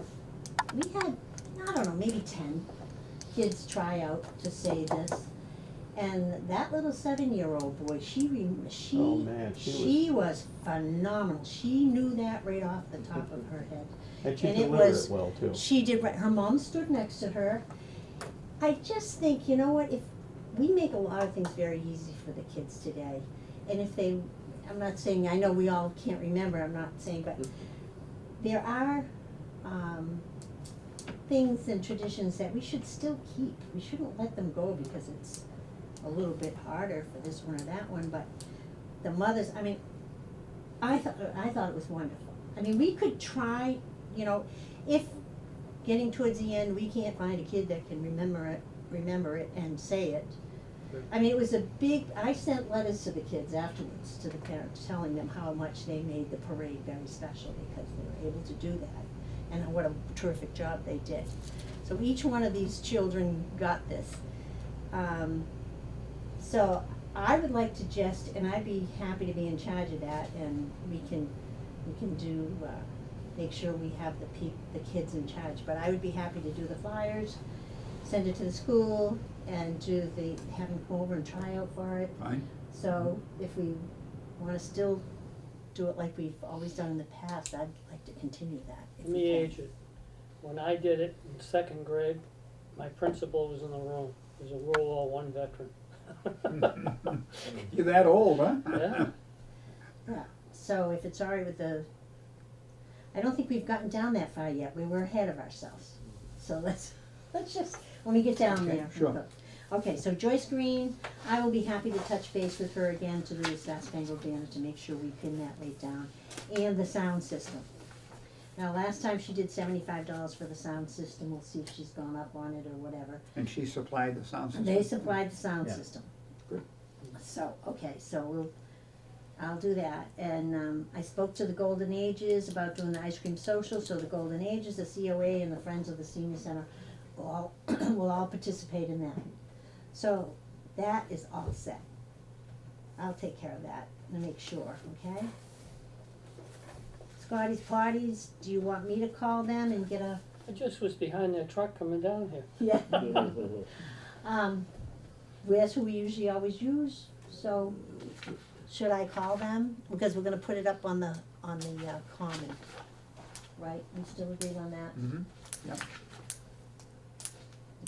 don't know, maybe 10 kids try out to say this. And that little 7-year-old boy, Oh, man, she was phenomenal. She knew that right off the top of her head. And she And it delivered was- it well too. She did, her mom stood next to her. I just think, you know what, if, we make a lot of things very easy for the kids today. And if they, I'm not saying, I know we all can't remember, I'm not saying, but there are, things and traditions that we should still keep. We shouldn't let them go because it's a little bit harder for this one or that one, but the mothers, I mean, I thought it was wonderful. I mean, we could try, if getting towards the end, we can't find a kid that can remember it and say it. I mean, it was I sent letters to the kids afterwards, to the parents, telling them how much they made the parade very special because they were able to do that and what a terrific job they did. So each one of these children got this. So I would like to and I'd be happy to be in charge of that, and we can do, make sure we have the kids in charge. But I would be happy to do the flyers, send it to the school, and have them come over and try out for it. Fine. So if we wanna still do it like we've always done in the past, I'd like to continue that. if Let we me can. age it. When I did it in 2nd grade, my principal was in the room. He was a World War I veteran. You're that old, huh? Yeah. Yeah, so if it's all right with I don't think we've gotten down that far yet, we were ahead of ourselves. So let's just, when we get down Okay, there. sure. we'll go. Okay, so Joyce Green, I will be happy to touch base with her again to do the Star Spangled Banner to make sure we pin that right down. And the sound system. Now, last time she did $75 for the sound system, we'll see if she's gone up on it or whatever. And she supplied the sound system? They supplied the sound Yeah. system. Good. So, okay, so I'll do that. And I spoke to the Golden Ages about doing the ice cream social, so the Golden Ages, the COA, and the Friends of the Senior Center will all participate in that. So that is all set. I'll take care of that and make sure, okay? Scotty's Parties, do you want me to call them and get a, I just was behind their truck coming down here. yeah? Where's who we usually always use, so should I call them? Because we're gonna put it up on the common, right? We still agreed on that? Mm-hmm, yep.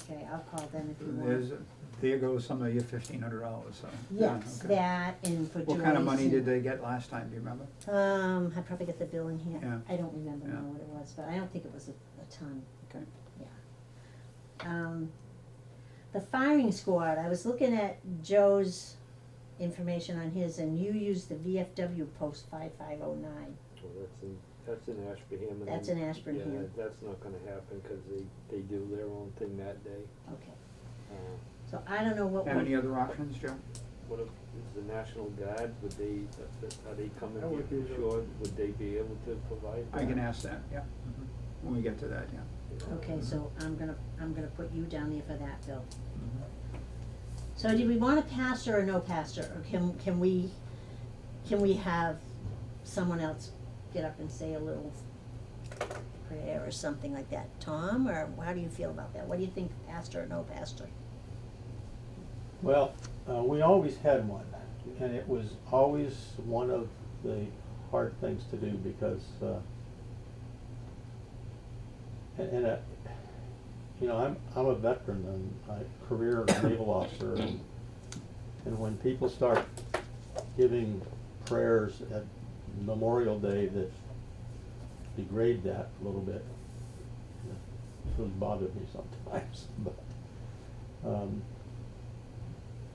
Okay, I'll call them if you want. There goes some of your $1,500, so. yeah, Yes, okay. that and for Joyce. What kind of money and- did they get last time, do you remember? I probably got the bill in here. Yeah. I don't remember Yeah. now what it was, but I don't think it was a ton. Okay. Yeah. The firing squad, I was looking at Joe's information on his, and you used the VFW post 5509. Well, that's in Ashburnham. and That's then- in Ashburnham. Yeah, that's not gonna happen, cause they do their own thing that day. Okay, Uh, so I don't know what Have one. any other options, Joe? What if, is the National Guard, are they coming That here would be for the- sure? Would they be able to provide that? I can ask that, yeah. Mhm. when we get to that, yeah. Okay, so I'm gonna put you down there for that, Bill. So do we want a pastor or no pastor, or can we have someone else get up and say a little prayer or something like that? Tom, or how do you feel about that? What do you think, pastor or no pastor? Well, we always had one, and it was always one of the hard things to do because, you know, I'm a veteran and a career naval officer, and when people start giving prayers at Memorial Day that degrade that a little bit, it really bothered me sometimes, but,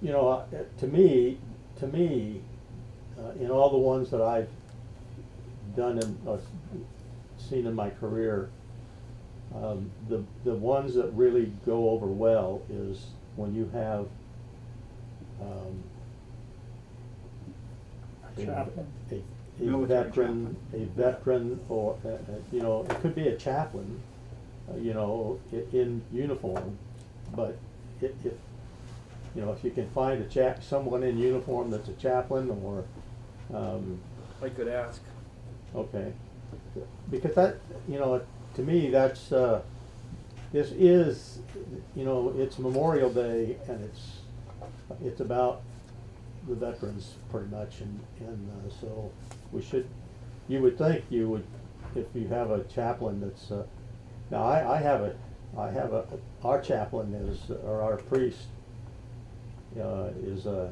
you know, to me, in all the ones that I've done and seen in my career, the ones that really go over well is when you have A chaplain. a Military veteran, or you know, it could be a chaplain, you know, in uniform, but if you know, if you can find someone in uniform that's a chaplain, or I could ask. okay, because that, you know, to me, that's this is, you know, it's Memorial Day, and it's about the veterans pretty much, and so you would think you would, if you have a chaplain that's now I have our chaplain or our priest is a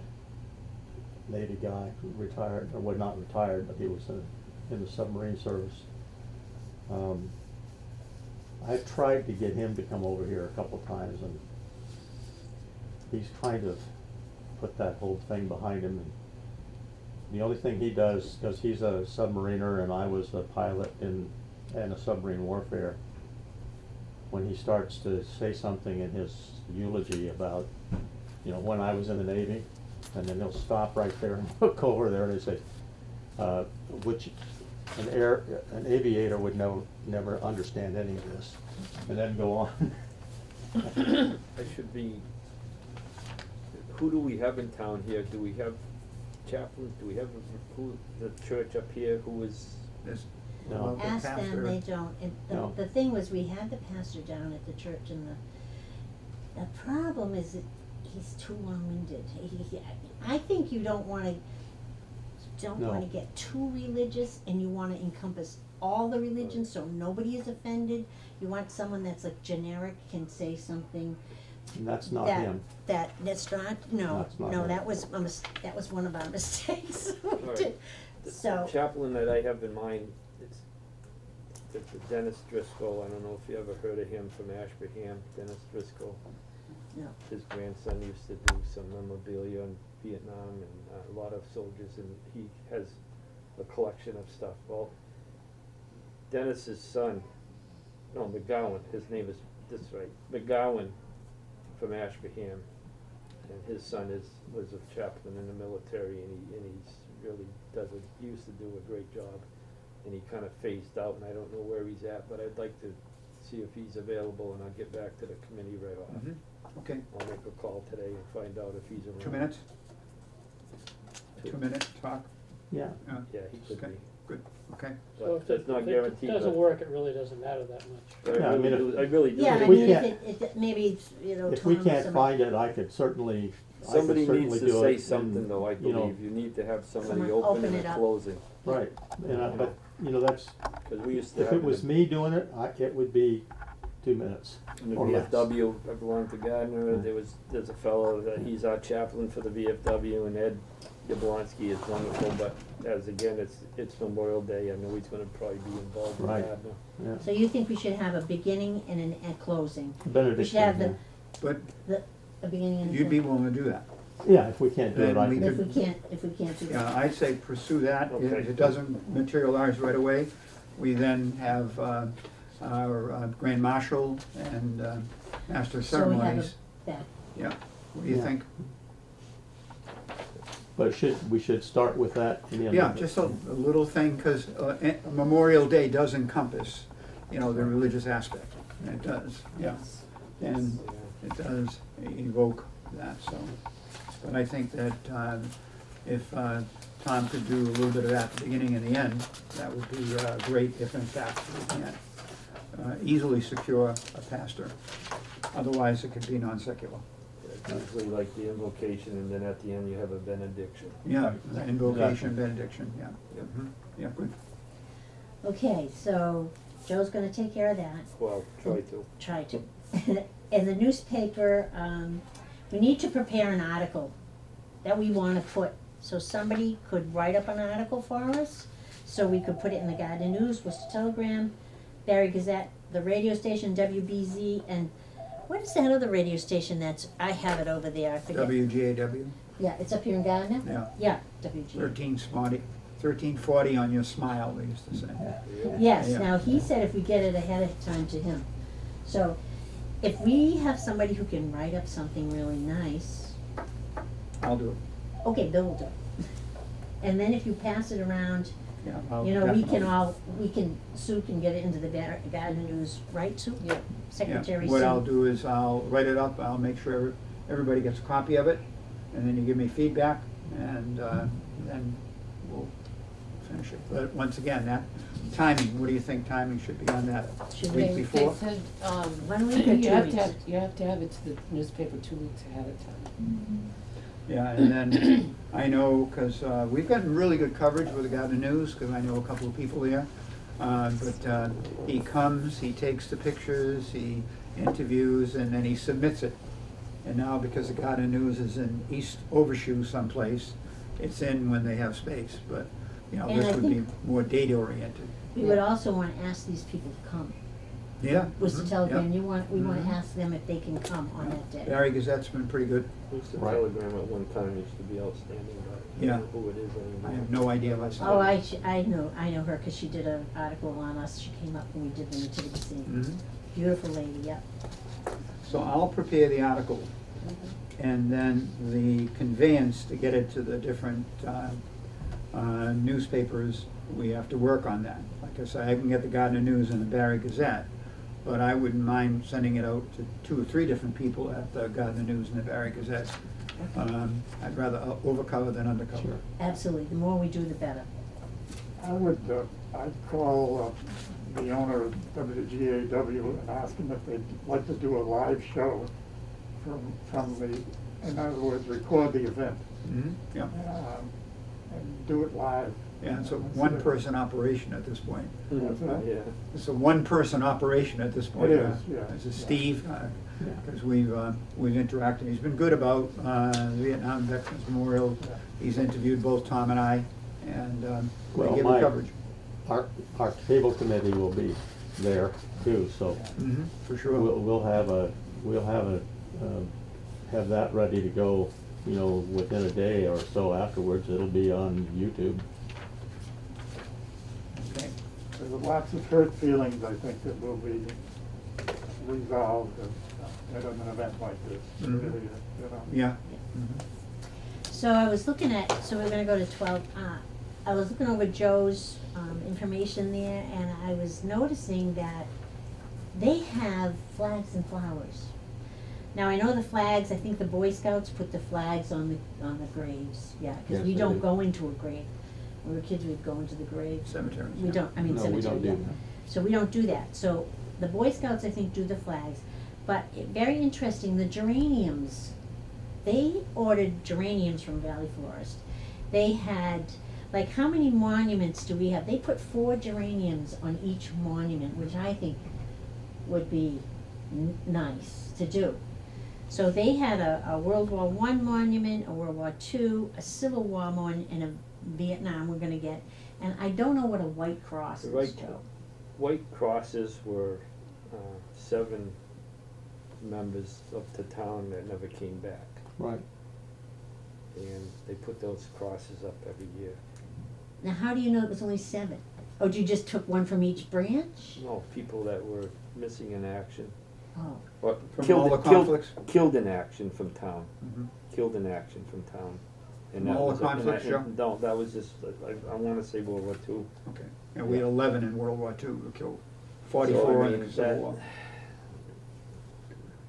Navy guy who retired, or well, not retired, but he was in the submarine service. I've tried to get him to come over here a couple times, and he's kind of put that whole thing behind him. And the only thing he does, because he's a submariner and I was a pilot in a submarine warfare, when he starts to say something in his eulogy about, you know, when I was in the Navy, and then he'll stop right there and look over there and he say, which an aviator would never understand any of this, and then go on. I should be, who do we have in town here? Do we have chaplains? Do we have, the church up here, who is? This, No. well, the Ask them, pastor- they don't. No. The thing was, we had the pastor down at the church, and the problem is that he's too long-winded. I think you don't wanna No. get too religious, and you wanna encompass all the religions, so nobody is offended. You want someone that's like generic, can say something And that's not that, him. that's not, no, That's not no, him. that was that was one of our mistakes. Right. So, The chaplain that I have in mind, it's Dennis Driscoll. I don't know if you ever heard of him from Ashburnham, Dennis Driscoll. no, His grandson used to do some memorabilia in Vietnam, and a lot of soldiers, and he has a collection of stuff. Well, Dennis's son, no, McGowan, his name is, McGowan from Ashburnham, and his son was a chaplain in the military, and he's really he used to do a great job, and he kind of phased out, and I don't know where he's at, but I'd like to see if he's available, and I'll get back to the committee right off. Mhm. Okay, I'll make a call today and find out if he's around. 2 minutes? 2 minute talk? Yeah. Yeah, he could Okay, be, good, okay. So but if that's not if guaranteed. it doesn't but- work, it really doesn't matter that much. but Yeah, I mean, I really do. yeah, I If we mean, can't- if it, maybe it's, you know, If we Tom or can't somebody- find it, I could certainly Somebody needs to do say it, something and, though, I you know, believe, you need to have somebody Someone open open and it up. closing, Right, but, you know, that's, cause we used to have. if it was me doing it, it would be 2 minutes In the or less. VFW, I belonged to Gardner, Yeah. there's a fellow that he's our chaplain for the VFW, and Ed Jablonski is wonderful, but as again, it's Memorial Day, I know he's gonna probably be involved in Right. Gardner. Yeah. So you think we should have a beginning and a closing? Benediction, We should have yeah. But a beginning and a you'd be closing. willing to do that? Yeah, if we can't do it, Then I we can. If we can't do that. I'd say pursue that. If Okay. it doesn't materialize right away, we then have our Grand Marshal and Master of So we have Ceremonies. that. Yeah, what do you Yeah. think? But we should start with that in the end. Yeah, just a little thing, because Memorial Day does encompass you know, the religious aspect, and it does, yeah. Yes. And Yeah. it does evoke that, so. But I think that if Tom could do a little bit of that at the beginning and the end, that would be great if in fact we can easily secure a pastor. Otherwise, it could be non secular. It's usually like the invocation, and then at the end you have a benediction. Yeah, Right. invocation, Exactly. benediction, yeah. Yep. Mhm. Yeah, good. Okay, so Joe's gonna take care of that. Well, try to. Try to. In the newspaper, we need to prepare an article that we wanna put, so somebody could write up an article for us, so we could put it in the Gardner News, Worcester Telegram, Barry Gazette, the radio station, WBZ, and what is that other radio station that's, I have it over there, I forget. WGAW, Yeah, it's up here in Gardner? yeah, Yeah, WG. 1340 on your smile, they used to say. Yes, Yeah. now he said if we get it ahead of time to him. So, if we have somebody who can write up something really nice, I'll do it, okay, Bill will do it. And then if you pass it around, yeah, I'll you know, we definitely. can all, Sue can get it into the Gardner News, right, Sue? Yeah. Secretary Yeah, Sue. what I'll do is I'll write it up, I'll make sure everybody gets a copy of it, and then you give me feedback, and then we'll finish it. But once again, that timing, what do you think timing should be on that? Should Week They before? said, 1 week or 2 you have weeks? to have, you have to have it to the newspaper 2 weeks ahead of time. Yeah, and then I know, because we've gotten really good coverage with the Gardner News, because I know a couple of people there. But he comes, he takes the pictures, he interviews, and then he submits it. And now, because the Gardner News is in East Overshoe someplace, it's in when they have space, but, you know, And this I would be think- more data-oriented. We would also wanna ask these people to come. Yeah. Worcester mhm, Telegram, yeah. we wanna Mhm. ask them if they can come on that day. Barry Gazette's been pretty good. Worcester Right. Telegram at one time used to be outstanding, but I Yeah. don't know who it is anymore. I have no idea myself. Oh, I know her, cause she did an article on us, she came up when we did the nativity scene. Mhm. Beautiful lady, yep. So I'll prepare the article, and then the conveyance to get it to the different newspapers, we have to work on that. Like I say, I can get the Gardner News and the Barry Gazette, but I wouldn't mind sending it out to 2 or 3 different people at the Gardner News and the Barry Gazette. I'd rather overcover than undercover. Sure. Absolutely, the more we do, the better. I would, I'd call the owner of WGAW and ask him if they'd like to do a live show from the, in other words, record the event, Yeah, and do it live. yeah, it's a one-person operation at this point. What's that? Yeah. It's a one-person operation at this point. It is, yeah. This is Yeah. Steve, because we've interacted. He's been good about Vietnam Veterans Memorial. Yeah. He's interviewed both Tom and I, and we Well, give the coverage. Our cable committee will be there too, so For sure. we'll have that ready to go, you know, within a day or so afterwards. It'll be on YouTube. Okay. There's lots of hurt feelings, I think, that will be resolved at an event like this. Mhm. Really, you know. Yeah. So I was looking at, so we're gonna go to 12, I was looking over Joe's, information there, and I was noticing that they have flags and flowers. Now, I know the flags, I think the Boy Scouts put the flags on the graves, yeah, cause Yes, we they don't do. go into a grave. When we were kids, we'd go into the grave. Cemeteries. We yeah. don't, I mean No, we cemetery, don't do yeah. that. So we don't do that, so the Boy Scouts, I think, do the flags, but very interesting, the geraniums, they ordered geraniums from Valley Florist. They had, like, how many monuments do we have? They put 4 geraniums on each monument, which I think would be nice to do. So they had a World War I monument, a World War II, a Civil War monument, and a Vietnam we're gonna get. And I don't know what a white cross The is, right Joe. White crosses were 7 members of the town that never came back. Right. And they put those crosses up every year. Now, how do you know it was only 7? Oh, you just took one from each branch? No, people that were missing in action. Oh, Or From killed, all the killed, conflicts? killed in action from town. Mhm. Killed in action from town. And From that all was the a- and conflicts, I- Joe? No, that was just, I wanna say World War II. Okay. And we had 11 in World War II, we killed 44 I in mean, the Civil that- War.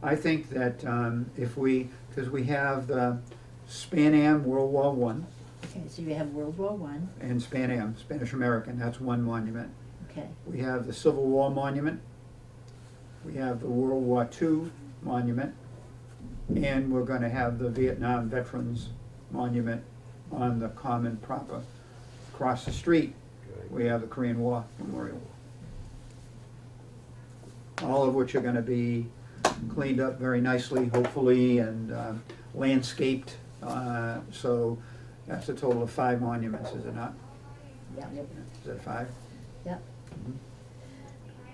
I think that if we, because we have the Span Am World War One Okay, so you have World War One, and Span Am, Spanish American, that's one monument. okay, We have the Civil War monument, we have the World War II monument, and we're gonna have the Vietnam Veterans Monument on the common proper. Across the street, we have the Korean War Memorial. All of which are gonna be cleaned up very nicely, hopefully, and landscaped. So that's a total of 5 monuments, is it not? yep, Is it 5? yep.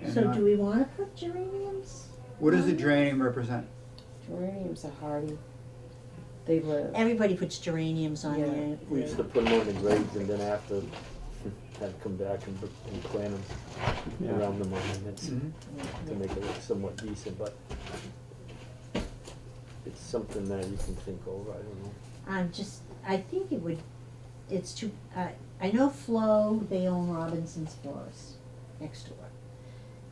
And, So do we wanna put geraniums? What does the on there? geranium represent? Geraniums are hardy. They live. Everybody puts geraniums on Yeah. there. We used to put them on the graves and then after, had to come back and plant them Yeah. around the monuments Mhm. to make it look somewhat decent, but it's something that you can think over, I don't know. I think it would, it's too, I know Flo, they own Robinson's Florist next door.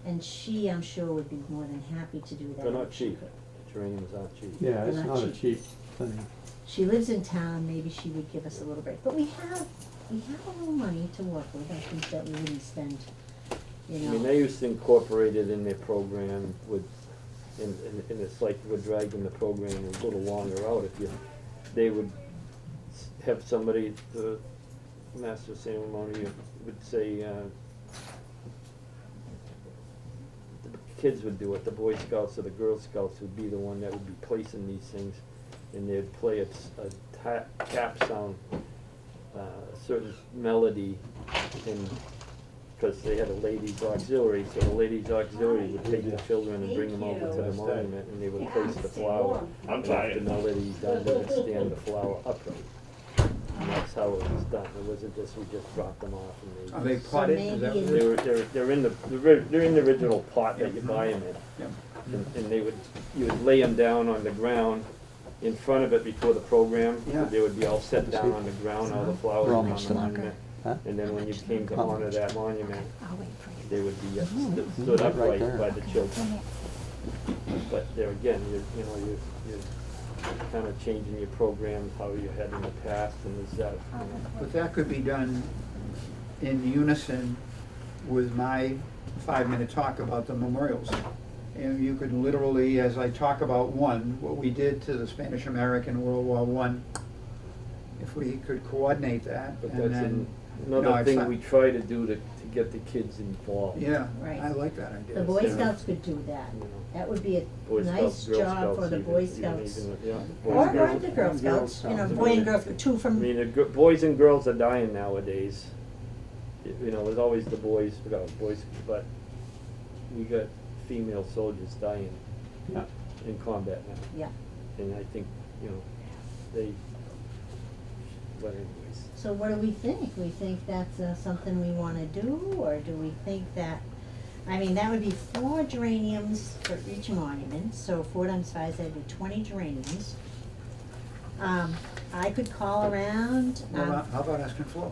And she, I'm sure, would be more than happy to do that. They're not if she cheap. could. Geraniums aren't cheap. Yeah, it's They're not a cheap. cheap thing. She lives in town, maybe she would give us a little break, but we have a little money to work with, I think that we wouldn't spend, you I know. mean, they used to incorporate it in their program with, and it's like we're dragging the program a little longer out if you, they would have somebody, the master of ceremony would say, the kids would do it, the Boy Scouts or the Girl Scouts would be the one that would be placing these things, and they'd play a tap sound, certain melody, and, because they had a ladies auxiliary, so the ladies auxiliary would take the children and bring them over to the monument, and they would place the flower. And after the melody done, they would stand the flower upright. And that's how it was done, it wasn't just, we just dropped them off and Are they So potted? Is that maybe what it is? they're in the original pot that you buy them in. Yeah. And you would lay them down on the ground in front of it before the program. Yeah. They would be all set down on the ground, all the flowers We're on almost the done. monument. Huh? And then when you came to honor that monument, I'll wait for you. they would be stood Right upright there. by the children. But there again, you're kind of changing your program, how you had in the past, and is that, But that could be done in unison with my 5-minute talk about the memorials. And you could literally, as I talk about one, what we did to the Spanish American World War One, if we could coordinate that, but and that's then, another it's thing not- we try to do to get the kids involved. yeah, Right. I like that idea. The Boy Yeah. Scouts could do that. You know. That would be a Boy nice Scouts, Girl job Scouts for the even- Boy even- Scouts. yeah, Boy Or Scouts. the Girl Scouts, you know, I boy mean, and girls, two I from, mean, boys and girls are dying nowadays. You know, there's always the boys, but you got female soldiers dying Yeah. in combat now. yeah. And I think, but anyways. So what do we think? We think that's something we wanna do, or do we think that, I mean, that would be 4 geraniums for each monument, so 4 times 5, that'd be 20 geraniums. I could call around, How about asking Flo?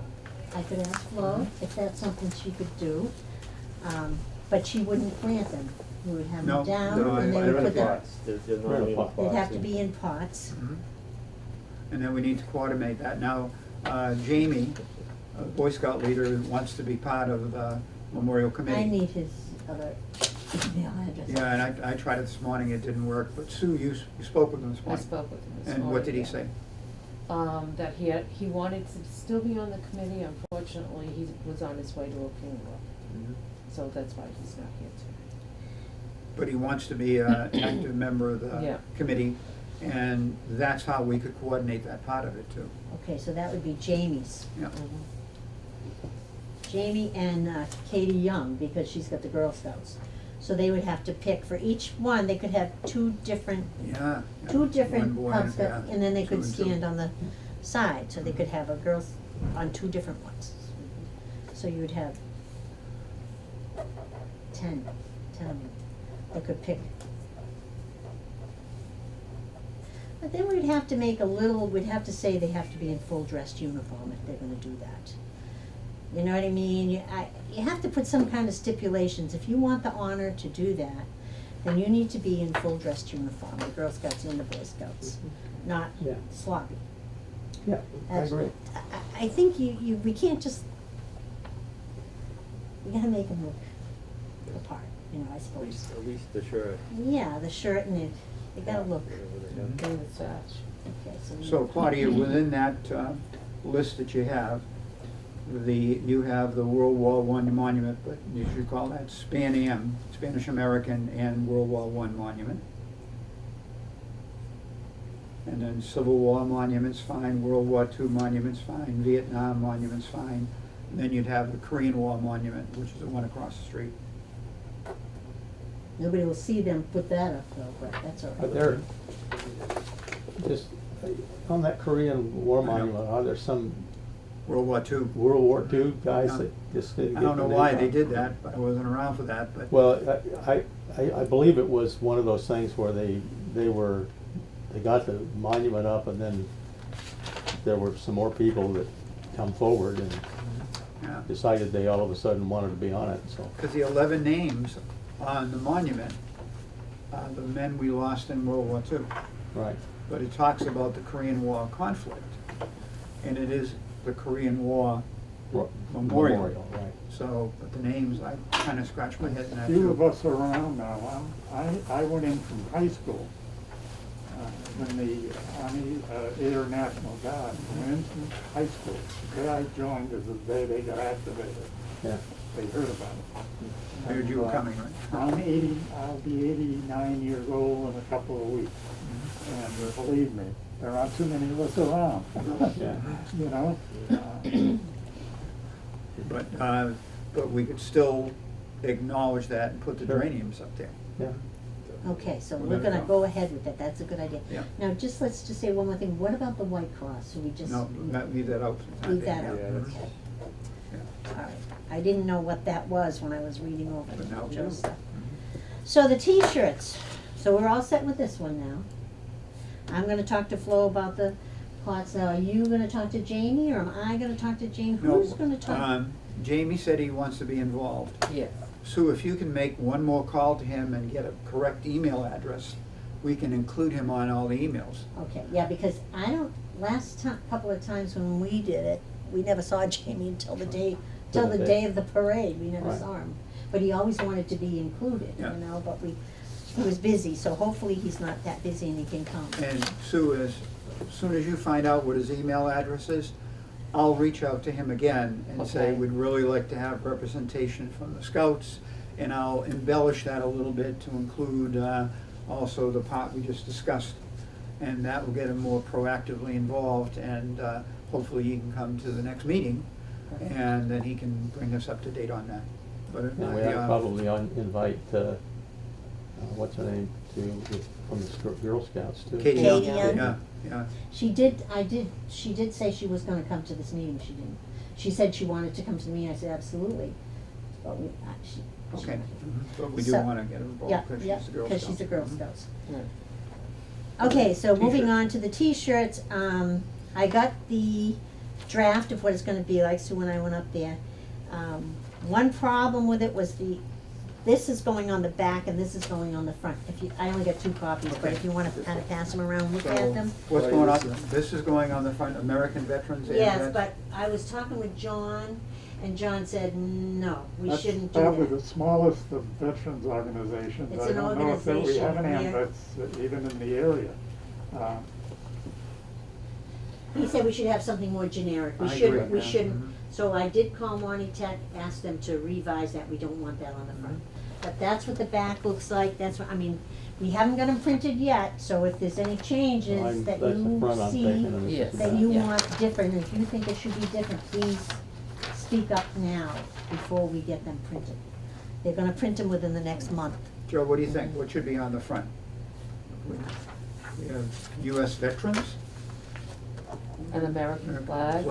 I could ask Flo if that's something she could do, but she wouldn't plant them. We would have No, them down, no, and they They're would in put them, pots, they're not They're in in a pot. pots. they'd have to be in pots. Mhm. And then we need to coordinate that. Now, Jamie, a Boy Scout leader, wants to be part of the Memorial Committee. I need his other email address. Yeah, and I tried it this morning, it didn't work, but Sue, you spoke with him this I morning. spoke with him this And morning. what did he yeah. say? That he wanted to still be on the committee, unfortunately, he was on his way to a funeral, so that's why he's not here tonight. But he wants to be an active member of the Yeah. committee, and that's how we could coordinate that part of it too. Okay, so that would be Jamie's. Yeah. Jamie and Katie Young, because she's got the Girl Scouts. So they would have to pick, for each one, they could have 2 different, Yeah. yeah. 2 One different boy Cub and- Scouts, yeah, and then they 2 could and 2. stand on the side, so they could have a girls on 2 different ones. So you would have 10 of them. They could pick. But then we'd have to make we'd have to say they have to be in full dress uniform if they're gonna do that. You know what I mean? You have to put some kind of stipulations. If you want the honor to do that, then you need to be in full dress uniform, the Girl Scouts and the Boy Scouts, not Yeah. sloppy. Yeah, I That's- agree. I think we can't just, we gotta make them look the part, you know, I suppose. At least the shirt. Yeah, the shirt and they gotta look. Whatever they have. And the sash. Okay, So Claudia, within that list that you have, you have the World War I monument, but you should call that SPAN-AM, Spanish American and World War I monument. And then Civil War monuments, fine, World War II monuments, fine, Vietnam monuments, fine. And then you'd have the Korean War monument, which is the one across the street. Nobody will see them put that up though, but that's all But right. there, just, on that Korean War I know. monument, are there some World War II. World War II guys Yeah. that just didn't I get don't know the why name they on? did that, but I wasn't around for that, but. Well, I believe it was one of those things where they got the monument up and then there were some more people that come forward and Yeah. decided they all of a sudden wanted to be on it, so. Because the 11 names on the monument are the men we lost in World War II. Right. But it talks about the Korean War conflict, and it is the Korean War memorial. Right. So, but the names, I kind of scratched my head in that Few of too. us are around now. I went in from high school, when the Army Air National Guard went in from high school. The day I joined is the day they got activated. Yeah. They heard about it. I heard you were And, coming, right? I'll be 89 years old in a couple of weeks. And believe me, there aren't too many of us around. Yeah. You know? But we could still acknowledge that and put the Sure. geraniums up there. Yeah. Okay, so We're we're gonna gonna go. go ahead with that, that's a good idea. Yeah. Now, let's just say one more thing, what about the White Cross, so we just, No, leave that out. for the time leave that being, out, yeah. okay, Yeah. all right. I didn't know what that was when I was reading over But now we Joe's do. stuff. So the T-shirts, so we're all set with this one now. I'm gonna talk to Flo about the plots, now, are you gonna talk to Jamie, or am I gonna talk to Jamie? No, Who's gonna talk? Jamie said he wants to be involved. Yeah. Sue, if you can make one more call to him and get a correct email address, we can include him on all the emails. Okay, yeah, because last couple of times when we did it, we never saw Jamie until the day of the parade, we never Right. saw him. But he always wanted to be included, you Yeah. know, but he was busy, so hopefully he's not that busy and he can come. And Sue, as soon as you find out what his email address is, I'll reach out to him again and say, Okay. we'd really like to have representation from the Scouts, and I'll embellish that a little bit to include also the part we just discussed. And that will get him more proactively involved, and hopefully he can come to the next meeting, and then he can bring us up to date on that. But if And not, we ought to yeah, probably invite, what's her name, from the Girl Scouts too. Katie, Katie, yeah, yeah. She did say she was gonna come to this meeting, she didn't. She said she wanted to come to the meeting, I said, absolutely, but she. Okay, but we do So- wanna get involved, Yeah, because yeah, she's a Girl Scout. because she's a Girl Mhm. Scouts. Right. Okay, so moving T-shirt. on to the T-shirts, I got the draft of what it's gonna be like, Sue and I went up there. One problem with it was this is going on the back and this is going on the front. I only got 2 copies, but if you wanna kinda pass them around, look So, at them. what's going on, this is going on the front, American veterans and Yes, vets? but I was talking with John, and John said, no, we That's shouldn't do probably the that. smallest of veterans organizations. It's I an don't know if that we have any organization where- that's even in the area. He said we should have something more generic, I agree, we yeah. shouldn't, Mhm. so I did call Monty Tech, asked them to revise that, we don't want that on the front. But that's what the back looks like, we haven't got them printed yet, so if there's any changes that That's the you front I'm see, thinking, and this is Yes. the that back. you Yeah. want different, if you think it should be different, please speak up now, before we get them printed. They're gonna print them within the next month. Joe, what do you think, what should be on the front? We have US veterans, An American flag.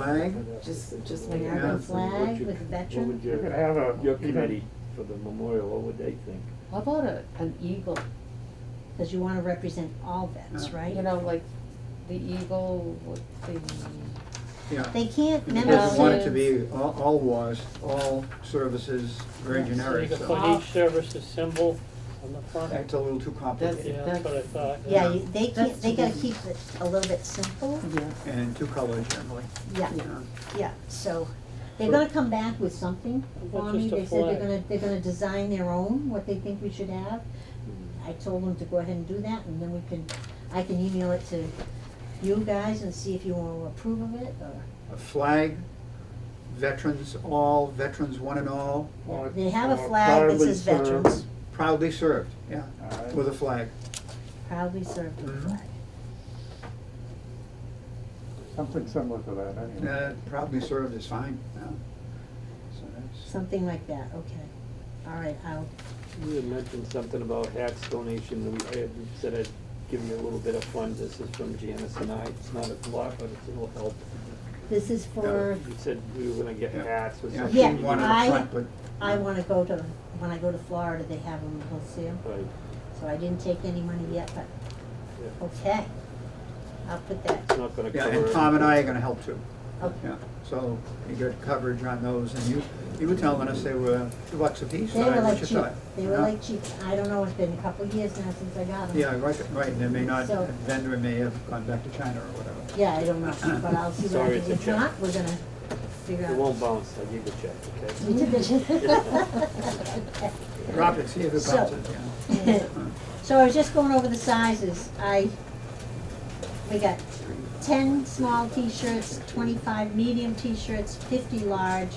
Just make it. American Yeah. flag with What veteran. would You could have your even- committee for the memorial, what would they think? How about an eagle? Cause you wanna represent all vets, Yeah. right? You know, like the eagle with the, Yeah. They can't He membership. doesn't want it to be all wars, all services, very Yeah. So you generic, could so put each service's symbol on the front. that's a little too complicated Yeah, that's what I thought. Yeah, they can't, That's they too gotta busy. keep it a little bit simple, Yeah. and two colors generally. yeah, Yeah. yeah, so, they're gonna come back with something for But me, just a they said flag. they're gonna design their own, what they think we should have. I told them to go ahead and do that, and then I can email it to you guys and see if you wanna approve of it, or, A flag, veterans all, veterans one and all, Or- they have a or flag that proudly says served. veterans, proudly served, yeah, All right. with a flag. proudly served with a Mhm. flag. Something similar to that, anyway. Proudly served is fine, yeah. So that's, Something like that, okay. All right, You had mentioned something about hats donation, and I had said I'd give you a little bit of funds. This is from Janice and I. It's not a lot, but it'll help. this is for, You said we were gonna get Yeah. hats or yeah, something. she Yeah, wanted I- a front, but. I wanna go to, when I go to Florida, they have them in Hillsdale, Right, so I didn't take any money yet, but, yeah. okay. I'll put that, It's not gonna Yeah, cover. and Tom and I are gonna help too. okay. Yeah, so you got coverage on those, and you were telling us they were $2 a piece, They right? were What like you cheap, thought? they were Yeah? like cheap, I don't know, it's been a couple of years now since I got them. Yeah, right, and they may not, So- vendor may have gone back to China or whatever. Yeah, I don't know, but I'll see what I Sorry, can, it's a if check. not, we're gonna figure out. It won't bounce. I gave the check, okay? You did the Drop it, see if it So- bounces, yeah. So I was just going over the sizes, we got 10 small t-shirts, 25 medium t-shirts, 50 large,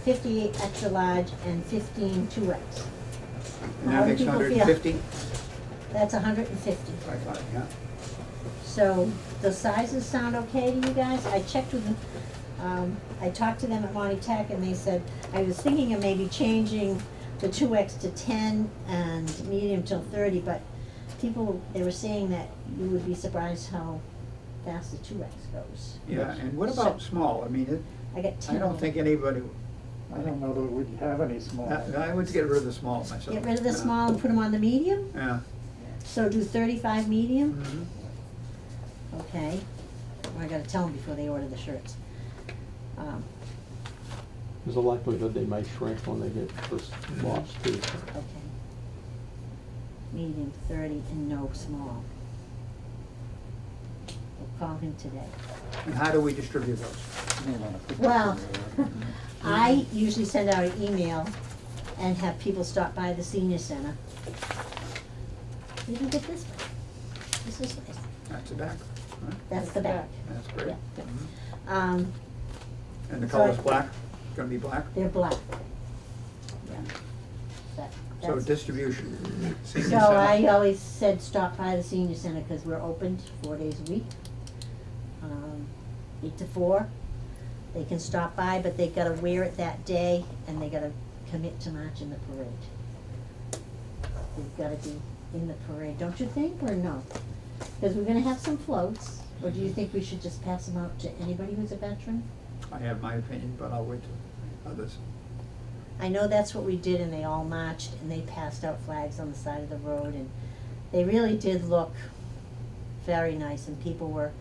50 extra large, and 15 2X. And How that do makes people feel? 150? That's 150. I thought, yeah. So the sizes sound okay to you guys? I checked with them, I talked to them at Monty Tech and they said, I was thinking of maybe changing the 2X to 10 and medium till 30, but people, they were saying that you would be surprised how fast the 2X goes. Yeah, and what about small? I mean, I got 10 I don't of think them. anybody, I don't know that we have any small. I would get rid of the small myself. Get rid of the Yeah. small and put them on the medium? Yeah. So do 35 medium? Mhm. Okay. Well, I gotta tell them before they order the shirts. There's a likelihood they may shrink when they get first lost too. Okay. Medium 30 and no small. We'll call him today. And how do we distribute those? Well, I usually send out an email and have people stop by the senior center. You can get this one. This is nice. That's the back, right? That's the back. That's great. Yeah. Mhm. Um, And the So color's I- black? Gonna be black? they're black. Yeah. So That's- distribution, senior So center. I always said stop by the senior center, cause we're open 4 days a week. 8 to 4. They can stop by, but they gotta wear it that day and they gotta commit to march in the parade. They've gotta be in the parade, don't you think, or no? Cause we're gonna have some floats, or do you think we should just pass them out to anybody who's a veteran? I have my opinion, but I'll wait till others. I know that's what we did, and they all marched, and they passed out flags on the side of the road, and they really did look very nice, and people were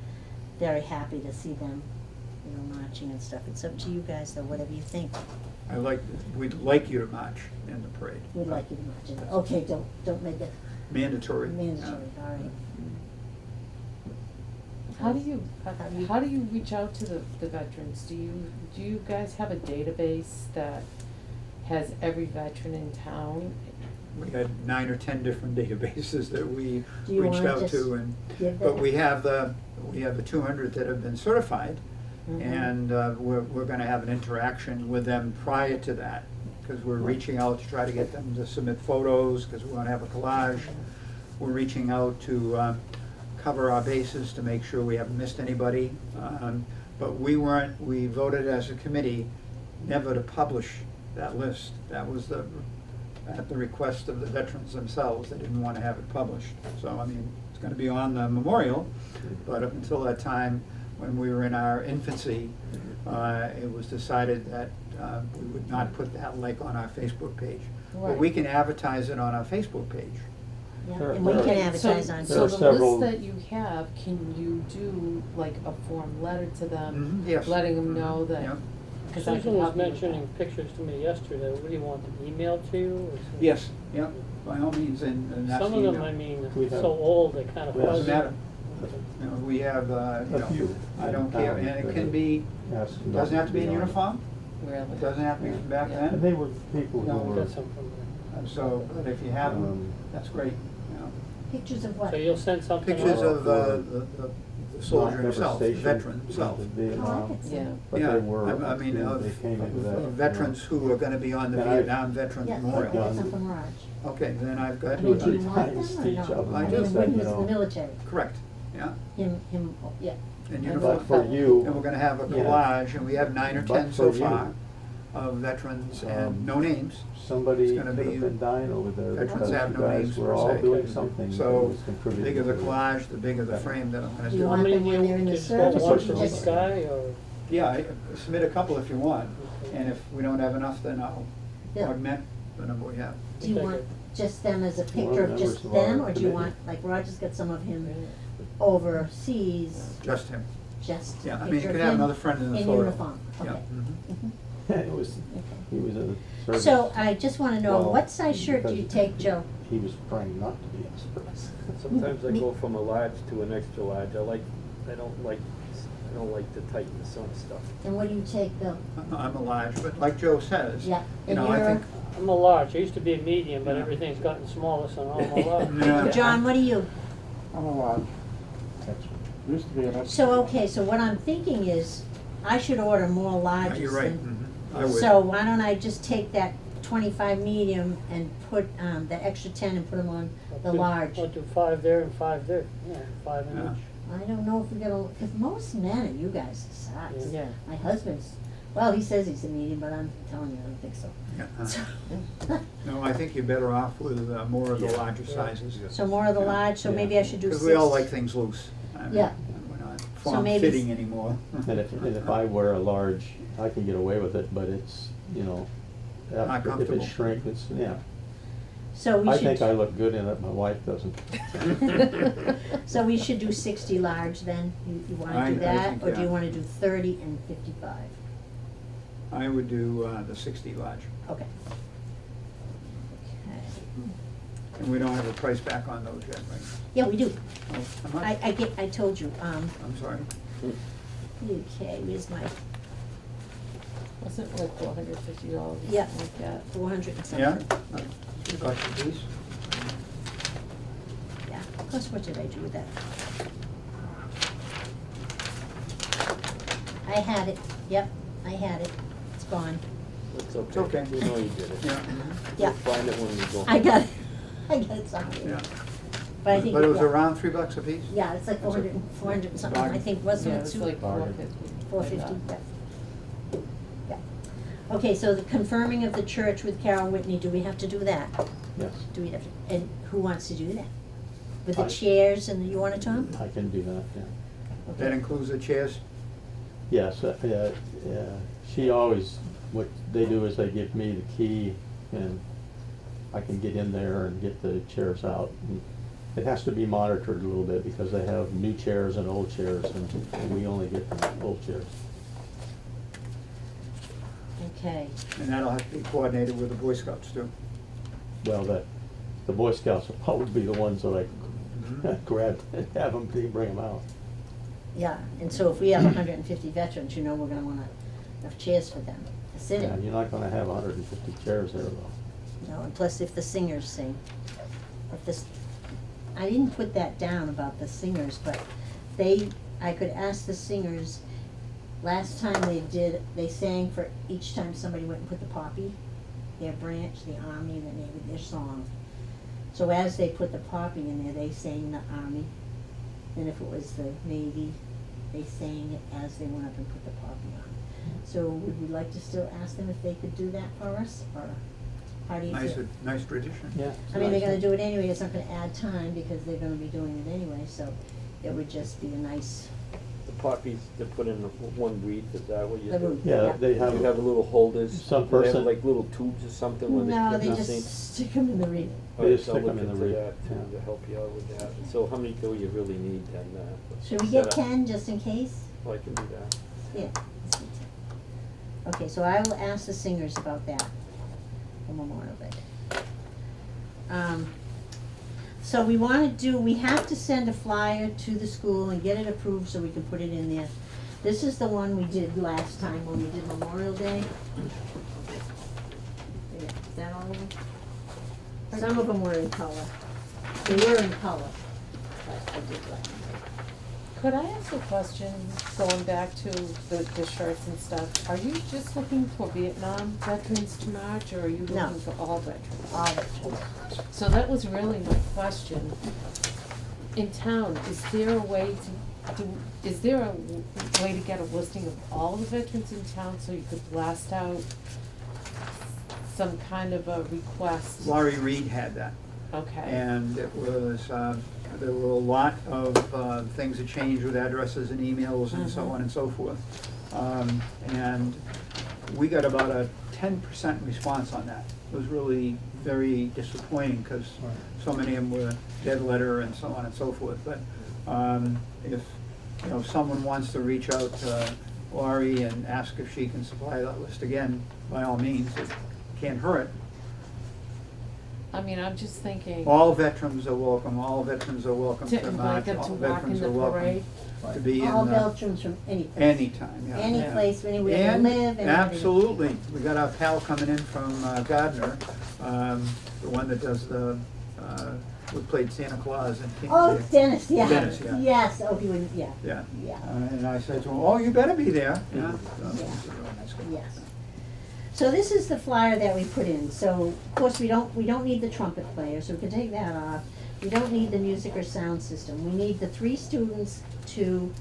very happy to see them, you know, marching and stuff. It's up to you guys, though, whatever you think. We'd like you to march in the parade. We'd like you to march in. Okay, don't make it Mandatory. mandatory, yeah. all right. How do you reach out to the veterans? Do you guys have a database that has every veteran in town? We had 9 or 10 different databases that we Do you reached wanna out just to, and, give but them- we have the 200 that have been certified, Mhm. and we're gonna have an interaction with them prior to that, because we're reaching out to try to get them to submit photos, because we wanna have a collage. We're reaching out to cover our bases to make sure we haven't missed anybody. But we voted as a committee never to publish that list. That was at the request of the veterans themselves. They didn't want to have it published. So, I mean, it's gonna be on the memorial, but up until that time, when we were in our infancy, it was decided that we would not put that like on our Facebook page. But we Right. can advertise it on our Facebook page. Yeah, There- and we there can are- advertise on. There are So the several- list that you have, can you do like a form letter to them, Mhm, yes. letting them know that, Yeah. cause I can Susan was help you with that. mentioning pictures to me yesterday, what do you want them emailed to you or something? Yes, yeah, by all means, and that's Some of email. them, I mean, We so have- old, they're kind of we have- fuzzy. Doesn't matter. You know, we have, you A know, few I in don't care, town and it that can have be, asked not doesn't have to be in on it. uniform, Really? it doesn't have to be Yeah. from back Yeah. And then. they were people No, who We were, got some from there. And so, but if you have them, Um, that's great, you know. Pictures of what? So you'll send something out? Pictures of for the soldier not himself, the stationed veteran in himself. Vietnam, Oh, I could see. Yeah. but Yeah, they were, I mean, you know, of they came into that. of veterans who are gonna be on the And I- Vietnam Veterans Yeah, Memorial. I got some from Raj. Okay, then I've got, I mean, do you Two want times them or each no? of them. I I just mean, said, when he you was in the know, military, correct, yeah, him, oh, yeah. in And uniform. But for you, And we're gonna have a Yeah. collage, and we have 9 or But 10 so for you, far, of veterans and no names. somebody It's could gonna have be- been dying over there Veterans because have you no guys names were per all se. doing something that So, was the contributing bigger the to collage, the bigger the frame that I'm gonna Do you do. How want many them do when you, they're in the just service one or for just- each guy, or? Yeah, submit a couple if you want, and if we don't have enough, then I'll Yeah. augment the number we have. Do you Okay, want good. just them as a One picture of members just of them, our or do you committee. want, like Roger's got some of him overseas, Just him. just a Yeah, I mean, picture you of can have him another friend in the in photo. uniform, Yeah. okay. Mhm. Mhm. It was, Okay. he was in service. So I just wanna know, Well, what size shirt do you because take, Joe? He was trying not to be in service. Sometimes I Me- go from a large to an extra large. I don't like to tighten some stuff. And what do you take, Bill? I'm a large, but like Joe says, Yeah, you and know, I you're- think, I'm a large, I used to be a medium, but Yeah. everything's gotten smaller, so now I'm a large. Yeah. John, what are you? I'm a large, used to be an extra. So, okay, so what I'm thinking is, I should order more larges you're right. than. Mhm. I would. So why don't I just take that 25 medium and put, the extra 10 and put them on the large? I'll do 5 there and 5 there, yeah, 5 in Yeah. each. I don't know if we're gonna, cause most men are you guys' size. Yeah. My husband's, well, he says he's a medium, but I'm telling you, I don't think so. Yeah. No, I think you're better off with more of the Yeah. larger sizes. So more of the Yeah. large, so Yeah. maybe I should do 6. Because we all like things loose. I mean, Yeah. We're not So maybe form-fitting anymore. And if I wear a large, I can get away with it, but it's, you know, Not if comfortable. it shrink, it's, yeah. So we I should. think I look good in it, my wife doesn't. So we should do 60 large then, you I- wanna I do that, think, or do you yeah. wanna do 30 and 55? I would do the 60 large. Okay. Okay, And we don't have a price back on those yet, right? yeah, we do, Oh, how much? I told you, I'm sorry. okay, where's my, Wasn't it like $450, Yeah. something like that? 400 and something. Yeah? Cost you these? Yeah, plus what did I do with that? I had it, yep, I had it, it's gone. It's okay. It's okay. We know you did it. Yeah. Yeah. We'll find it when we go. I got it, I got it somewhere. Yeah. But I think. But it was yeah. around $3 a piece? Yeah, it's like That's a 400 and something, I bargain. think, wasn't Yeah, it, it was Sue? like Bargain. 450. 450, yeah. Yeah. Okay, so the confirming of the church with Carol Whitney, do we have to do that? Yes, Do we have to, and who wants to do that? With the I- chairs and, you want it, Tom? I can do that, yeah. That Okay. includes the chairs? Yes, she always, what they do is they give me the key and I can get in there and get the chairs out. And it has to be monitored a little bit because they have new chairs and old chairs and we only get the old chairs. Okay, And that'll have to be coordinated with the Boy Scouts too. Well, the Boy Scouts will probably be the ones that I Mhm. grab and have them, bring them out. yeah, and so if we have 150 veterans, you know we're gonna want enough chairs for them to sit Yeah, in. you're not gonna have 150 chairs there though. You know, and plus if the singers sing. If this, I didn't put that down about the singers, but I could ask the singers, last time they sang for each time somebody went and put the poppy, their branch, the army, the name of their song. So as they put the poppy in there, they sang the army. And if it was the Navy, they sang it as they went up and put the poppy on. So would we like to still ask them if they could do that for us, or how do you feel? Nice tradition. Yeah. I mean, they're gonna do it anyway, it's not gonna add time because they're gonna be doing it anyway, so it would just be a nice, poppies to put in one wreath, is that what you The do? wreath. Yeah, they Do have, you have little holders? Some Do they have person- like little tubes or something where No, they they can just see? stick them in the wreath. They Alright, just so I'll stick 'em look in the into wreath, that too, yeah. to help you out with that. So how many do you really need then, Should we get set up? 10 just in case? Well, I can do that. Yeah. let's do 10. Okay, so I will ask the singers about that for Memorial Day. So we have to send a flyer to the school and get it approved so we can put it in there. This is the one we did last time when we did Memorial Day. Is that all of them? Some of them were in color. They were in color, but I did like them. Could I ask a question, going back to the shirts and stuff? Are you just looking for Vietnam veterans to march, or are you No. looking for all veterans? All veterans. So that was really my question. In town, is there a way to get a listing of all the veterans in town so you could blast out some kind of a request? Laurie Reed had that. Okay. And it was, there were a lot of things that changed with addresses and emails and so Mhm. on and so forth. And we got about a 10% response on that. It was really very disappointing because Right. so many of them were dead letter and so on and so forth. But if, you know, someone wants to reach out to Laurie and ask if she can supply that list again, by all means, it can't hurt. I mean, I'm just thinking. All veterans are welcome, all veterans are welcome To to invite march, them all to walk in veterans the are welcome parade? to be in All the, veterans from any place. anytime, yeah. Any yeah. place, anywhere they And live, anywhere they- absolutely, we got our pal coming in from Gardner, the one that does the, we played Santa Claus and King. Oh, Dennis, yeah. Dennis, yeah. Yes, oh, he would, yeah, Yeah. yeah. And I said to him, oh, you better be there, yeah. Yeah. So he's a real nice guy. Yes. So this is the flyer that we put in, so of course we don't need the trumpet player, so we can take that off. We don't need the music or sound system, we need the 3 students to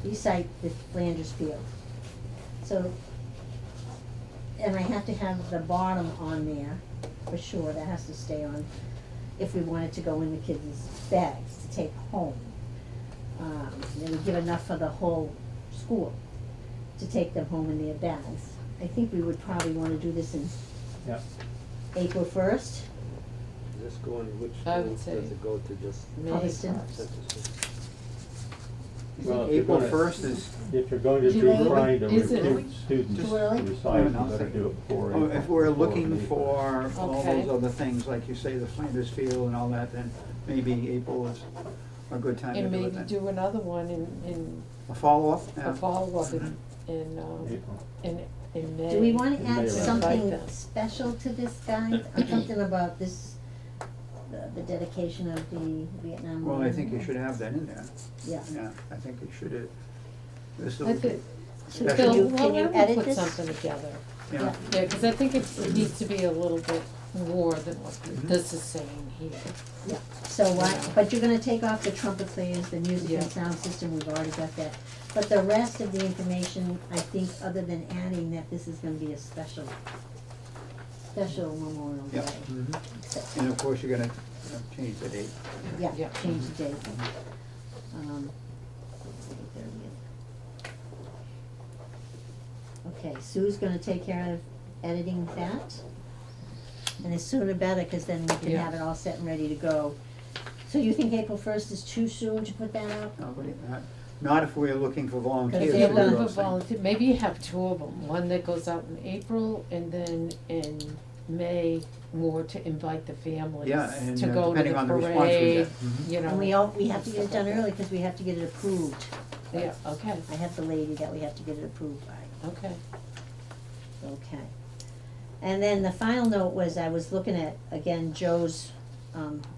recite the Flanders Field. So, and I have to have the bottom on there, for sure, that has to stay on, if we want it to go in the kids' bags to take home. They would give enough for the whole school to take them home in their bags. I think we would probably wanna do this in Yeah. April 1st. Does this go in, which I would schools say does it go to, just? May Hubbardston. Central? You Well, think if you're April gonna- 1st is, If you're going to Too be early? trying to Is it? recruit students Too to early? recite, you better do it before oh, April. if we're before looking April. for all Okay. those other things, like you say, the Flanders Field and all that, then maybe April is a good time to And do it maybe then. do another one in A follow-up, yeah. a follow-up in April. in May. Do we wanna You add may something invite them. special to this guide, or something about this, the dedication of the Vietnam War? Well, I think you should have that in there, Yeah. yeah, I think you should, this I will, think, So Can Bill, you- why can you don't we edit put this? something together? yeah. Yeah, cause I think it needs to be a little bit more than what Mhm. this is saying here. Yeah, so why, but you're gonna take off the trumpet players, the music and Yeah. sound system, we've already got that. But the rest of the information, I think, other than adding that this is gonna be a special Memorial Day. Yeah. Mhm. So- And of course, you're gonna change the date. Yeah, Yeah. change the date. Okay, Sue's gonna take care of editing that. And the sooner better, cause then we can Yeah. have it all set and ready to go. So you think April 1st is too soon to put that out? Nobody, not if we're looking for volunteers Because to Yeah, do they're we'll those put things. volunteer, maybe you have 2 of them, one that goes out in April and then in May, more to invite the families Yeah, and to go to depending the on the response we parade, get. Mhm. you know. And we have to get it done early, cause we have to get it approved. Yeah, okay, I have the lady that we have to get it approved by. okay. Okay. And then the final note was, I was looking at, again, Joe's,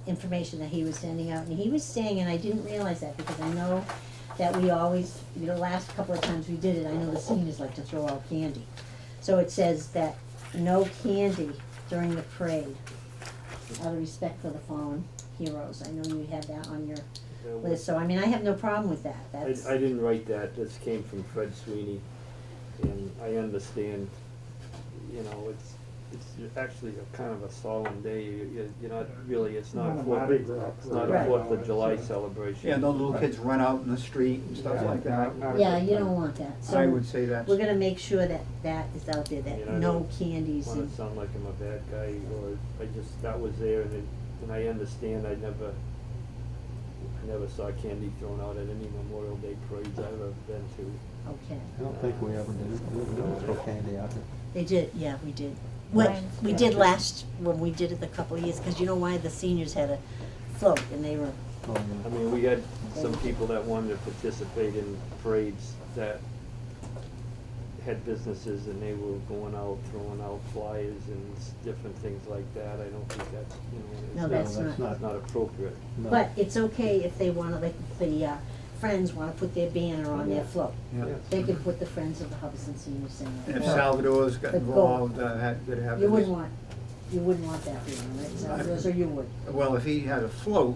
information that he was sending out, and he was saying, and I didn't realize that, because I know that we always, the last couple of times we did it, I know the seniors like to throw out candy. So it says that no candy during the parade, out of respect for the fallen heroes. I know you had that on your Yeah, list, so I mean, I have no problem with that, I that's, didn't write that, this came from Fred Sweeney, and I understand, you know, it's actually a kind of a solemn day. You're not really, it's not Not a Fourth, Mardi Gras it's not a Right. Fourth of July celebration. Yeah, the little kids run out in the street and stuff Yeah, like that. not a Yeah, good you thing. don't want that, I so would say that's, we're gonna make sure that that is out there, I mean, that I no don't candies Wanna and, sound like I'm a bad guy, or I just, that was there, and I understand, I never saw candy thrown out at any Memorial Day parades I've ever been to. okay. I don't think we ever did, we didn't throw candy out there. They did, yeah, we did. What, Ryan's we got did it. last, when we did it a couple of years, cause you know why, the seniors had a float and they were, Oh, I yeah. mean, we had some people that wanted to participate in parades that had businesses, and they were going out, throwing out flyers and different things like that. I don't think that's, No, it's that's not, not. it's not appropriate. No. but it's okay if they wanna, like, the, friends wanna put their banner on their Yeah. float. yeah. They could put the Friends of the Hubbardston Senior Center. And if or- Salvador's got The goal. involved, could have. You his- wouldn't want that being on it, Salvador's, or you would. Well, if he had a float,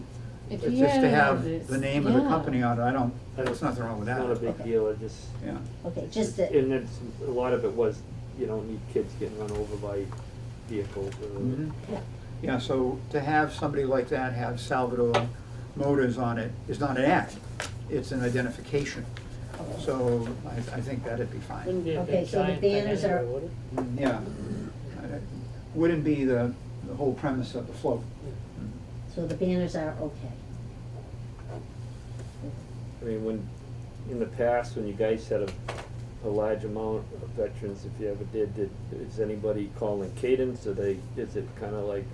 If it's he just had to it have on this- the name of the yeah. company on it, there's nothing wrong with It's that. not a big Okay. deal, it just, Yeah, Okay, just that, and it's, a lot of it was, you don't need kids getting run over by vehicles or. mhm. yeah, Yeah, so to have somebody like that have Salvador Motors on it is not an ad, it's an identification. okay. So I think that'd be fine. Wouldn't be a Okay, big so the giant thing banners anyway, are- would it? Yeah, wouldn't be the whole premise of the float. So the banners are okay. I mean, when, in the past, when you guys had a large amount of veterans, if you ever did, is anybody calling cadence, or is it kinda like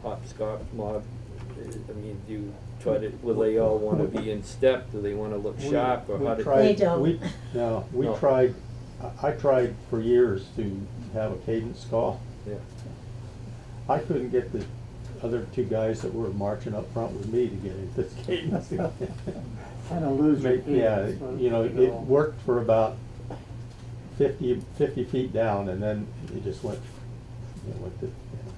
hopscotch mob? I mean, do you try to, will they all wanna be in step, do they wanna look We- sharp, or we how do? tried- They don't. No, we No. tried, I tried for years to have a cadence call. Yeah, I couldn't get the other two guys that were marching up front with me to get into the cadence. Kinda lose your Yeah, cadence, but, you know, it worked for about 50 feet down, and then it just went,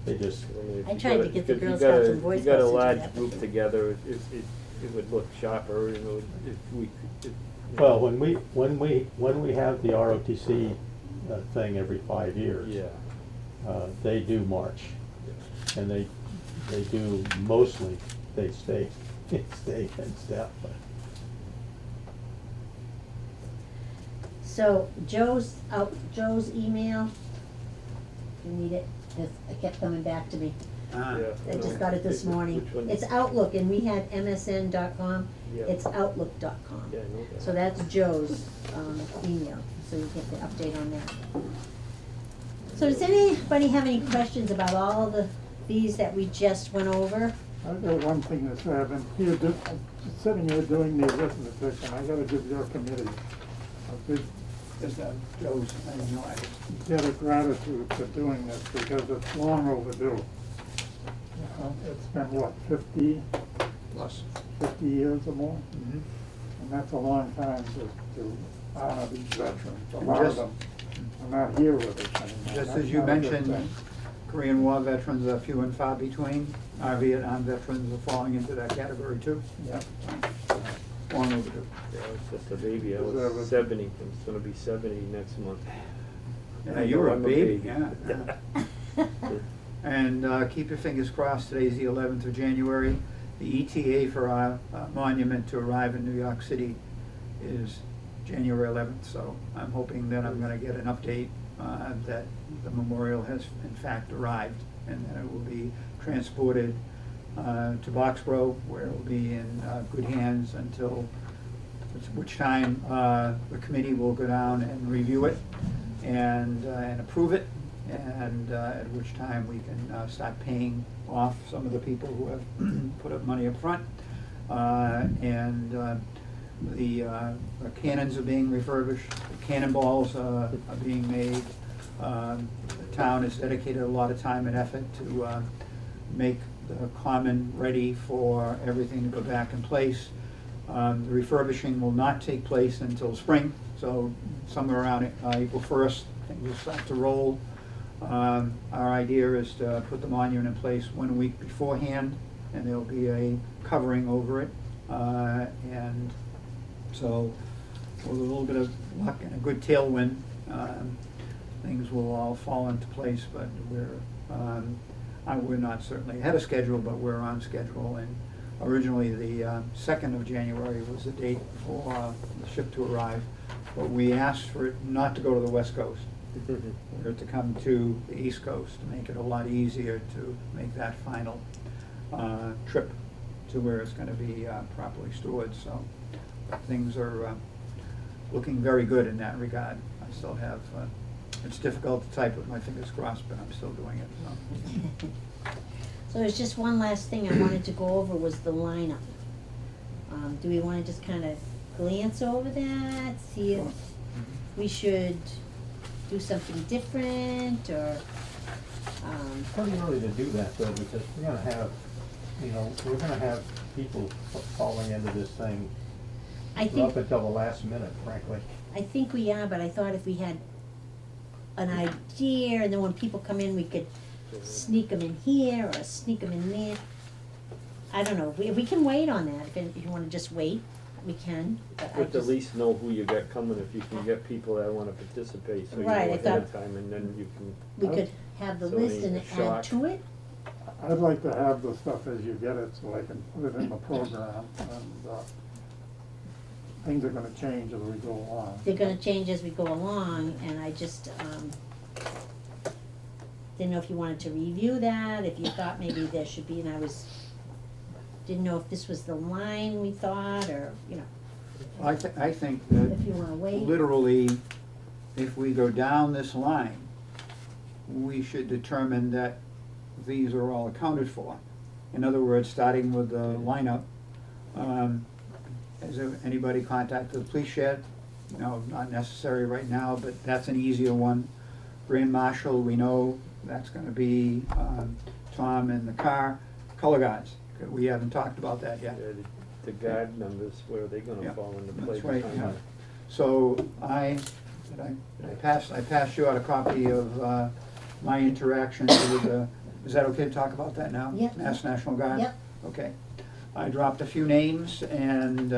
they just, I mean, if I you tried got to a- get the if you Girl got a- Scouts and Boy if you got Scouts a to do large that, but group they- together, it would look sharper, and it would, if we could. well, when we have the ROTC thing every 5 years. Yeah. They do march, and they do mostly, they stay in step, but. So Joe's email, you need it, it kept coming back to me. Ah, Yeah. I just got it this morning. Which one? It's Outlook, and we had msn.com, Yeah. it's outlook.com. Yeah, I know that. So that's Joe's, email, so you get the update on that. So does anybody have any questions about all these that we just went over? I've got one thing to say, I've been here, sitting here doing the arithmetic, and I gotta give your committee a big Is that Joe's, I didn't know, debt of gratitude for doing this, because it's long overdue. It's been, what, 50 plus. years or more? Mhm. And that's a long time to honor these veterans. A And lot of just- them are not here with us anymore. Just That's as you not a good mentioned, thing. Korean War veterans are few and far between. Our Vietnam veterans are falling into that category too. Yep. Long overdue. Yeah, I was just a baby, I Deserve was it. 70, I'm gonna be 70 next month. Yeah, you were a I'm baby, yeah. Yeah. And keep your fingers crossed, today's the 11th of January. The ETA for our monument to arrive in New York City is January 11th, so I'm hoping that I'm gonna get an update that the memorial has in fact arrived, and that it will be transported to Boxborough, where it will be in good hands until which time the committee will go down and review it and approve it, and at which time we can start paying off some of the people who have put up money up front. The cannons are being refurbished, the cannonballs are being made. The town has dedicated a lot of time and effort to make the common ready for everything to go back in place. The refurbishing will not take place until spring, so somewhere around April 1st, things will start to roll. Our idea is to put the monument in place 1 week beforehand, and there'll be a covering over it. And so, with a little bit of luck and a good tailwind, things will all fall into place, but we're not certainly ahead of schedule, but we're on schedule. And originally, the 2nd of January was the date for the ship to arrive, but we asked for it not to go to the West Coast, for it to come to the East Coast, to make it a lot easier to make that final trip to where it's gonna be properly stored. So things are looking very good in that regard. I still have, it's difficult to type with my fingers crossed, but I'm still doing it, so. So there's just one last thing I wanted to go over was the lineup. Do we wanna just kinda glance over that, see if we should do something different, or, It's pretty early to do that though, because we're gonna have, we're gonna have people falling into this thing I think, up until the last minute, frankly. I think we are, but I thought if we had an idea, and then when people come in, we could sneak them in here, or sneak them in there. I don't know, we can wait on that, if you wanna just wait, we can, but I But at just, least know who you got coming, if you can get people that wanna participate, so you know Right, I ahead of thought- time, and then you can. we could have the So list any and add shock? to it. I'd like to have the stuff as you get it, so I can put it in the program, and, things are gonna change as we go along. They're gonna change as we go along, and I just, didn't know if you wanted to review that, if you thought maybe there should be, and didn't know if this was the line we thought, or, I think that if you wanna wait. literally, if we go down this line, we should determine that these are all accounted for. In other words, starting with the lineup, has anybody contacted the police yet? No, not necessary right now, but that's an easier one. Grand Marshal, we know that's gonna be Tom in the car. Color guards, we haven't talked about that yet. The guard members, where are they gonna Yeah, fall into place? that's right, yeah. So I passed you out a copy of my interactions with the, is that okay to talk about that now? Yep. Mass National Guard? Yep. Okay. I dropped a few names, and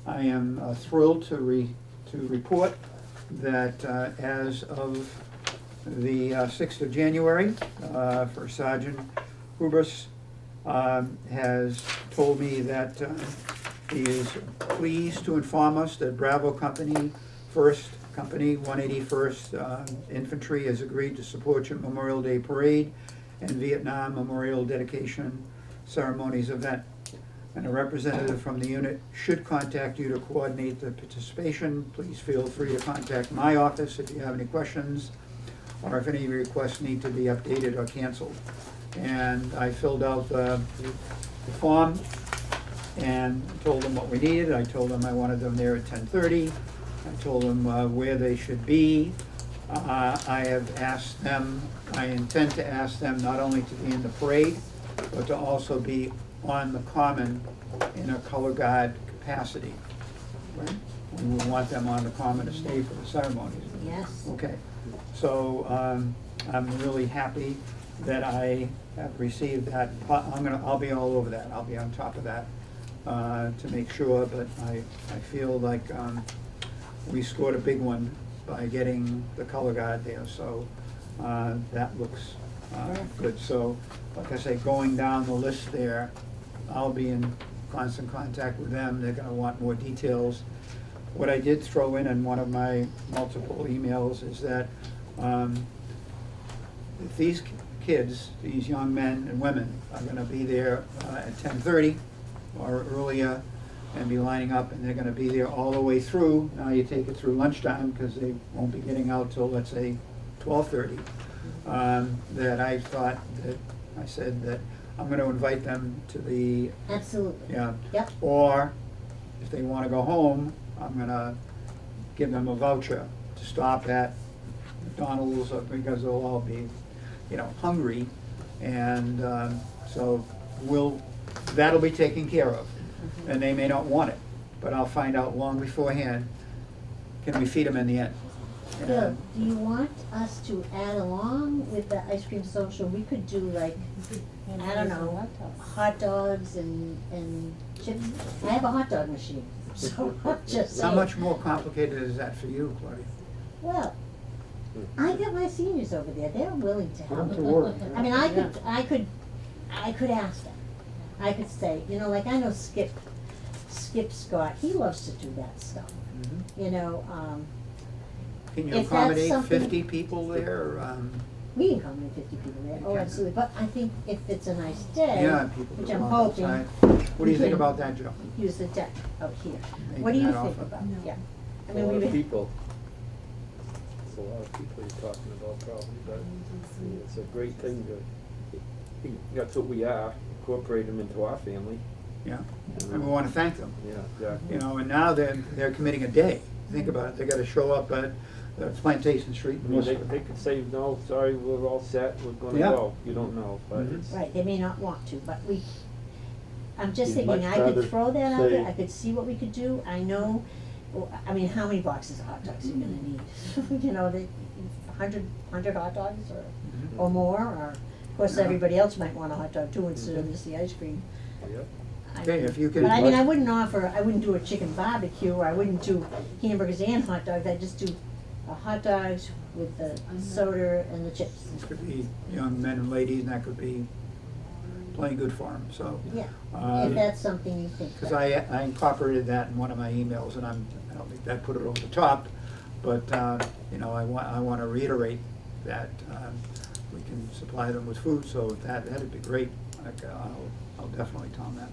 I am thrilled to report that as of the 6th of January, for Sergeant Hubris has told me that he is pleased to inform us that Bravo Company, 1st Company, 181st Infantry has agreed to support your Memorial Day Parade and Vietnam Memorial Dedication Ceremonies event. And a representative from the unit should contact you to coordinate the participation. Please feel free to contact my office if you have any questions, or if any requests need to be updated or canceled. And I filled out the form and told them what we needed. I told them I wanted them there at 10:30. I told them where they should be. I have asked them, I intend to ask them not only to be in the parade, but to also be on the common in a color guard capacity. Right? We would want them on the common to stay for the ceremonies. Yes. Okay, so I'm really happy that I have received that. I'll be all over that. I'll be on top of that to make sure, but I feel like we scored a big one by getting the color guard there, so that looks good. So, like I say, going down the list there, I'll be in constant contact with them. They're gonna want more details. What I did throw in one of my multiple emails is that if these kids, these young men and women are gonna be there at 10:30 or earlier and be lining up, and they're gonna be there all the way through, now you take it through lunchtime, because they won't be getting out till, let's say, 12:30, that I thought that, I said that I'm gonna invite them to the, Absolutely. yeah. Yep. Or, if they wanna go home, I'm gonna give them a voucher to stop at McDonald's, because they'll all be, hungry. And so that'll be taken care of. And they may not want it, but I'll find out long beforehand, can we feed them in the end? Bill, And do you want us to add along with the ice cream social? We could do like, I don't know, hot dogs and chips. I have a hot dog machine, so I'm just saying. how much more complicated is that for you, Claudia? Well, I got my seniors over there, they're willing to Put 'em help. to work. I mean, I could ask them. I could say, you know, like I know Skip Scott, he loves to do that stuff, you know, Can you If that's accommodate something- 50 people there? we can come in 50 people there, oh, Okay. absolutely, but I think if it's a nice day, Yeah, people which go I'm out hoping, outside. What do you think can about that, Joe? use the deck out here. Making What do you that think offer? about, yeah? I A mean, lot we've of been, people. It's a lot of people you're talking about probably, but it's a great thing to, that's what we are, incorporate them into our family. Yeah, and we want to thank them. Yeah, exactly. You know, and now they're committing a day. Think about it, they gotta show up at Plantation Street I in mean, they Worcester. could say, no, sorry, we're all set, we're gonna Yeah. go, you don't know, but Mhm. it's. right, they may not want to, but I'm just You'd thinking, much I could rather throw that out there, say- I could see what we could do, I know, I mean, how many boxes of hot dogs are you gonna need? You know, 100 hot dogs or more, or, of course, Yeah. everybody else might want a hot dog too instead of just the ice cream. Yep. I Okay, mean- if you could- But I mean, I wouldn't do a chicken barbecue, or I wouldn't do hamburgers and hot dogs, I'd just do hot dogs with the soda and the chips. These could be young men and ladies, and that could be plenty good for them, so. Yeah, Um, if that's something you think. Because I incorporated that in one of my emails, and I don't think that put it over the top, but, you know, I want to reiterate that we can supply them with food, so that'd be great. I'll definitely tell them that.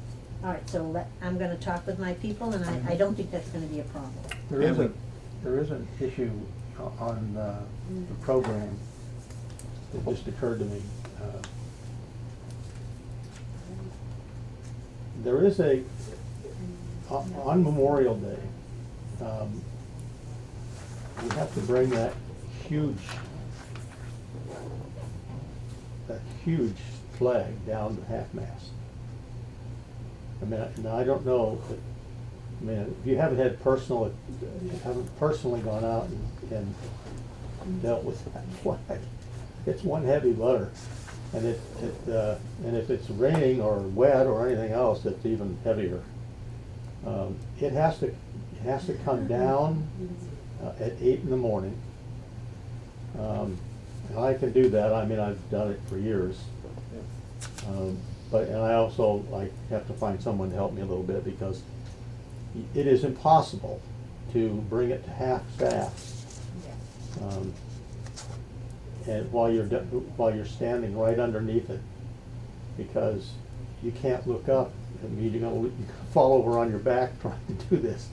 All right, so I'm gonna talk with my people, and I don't think that's gonna be a problem. There is an issue on the program that just occurred to me. There is on Memorial Day, we have to bring that huge flag down to half-mast. I mean, and I don't know, I mean, if you haven't personally gone out and dealt with that flag, it's one heavy load. And and if it's raining or wet or anything else, it's even heavier. It has to come down at 8 in the morning. And I can do that, I mean, I've done it for years. And I also, have to find someone to help me a little bit, because it is impossible to bring it to half-staff. And while you're standing right underneath it, because you can't look up, I mean, you're gonna fall over on your back trying to do this.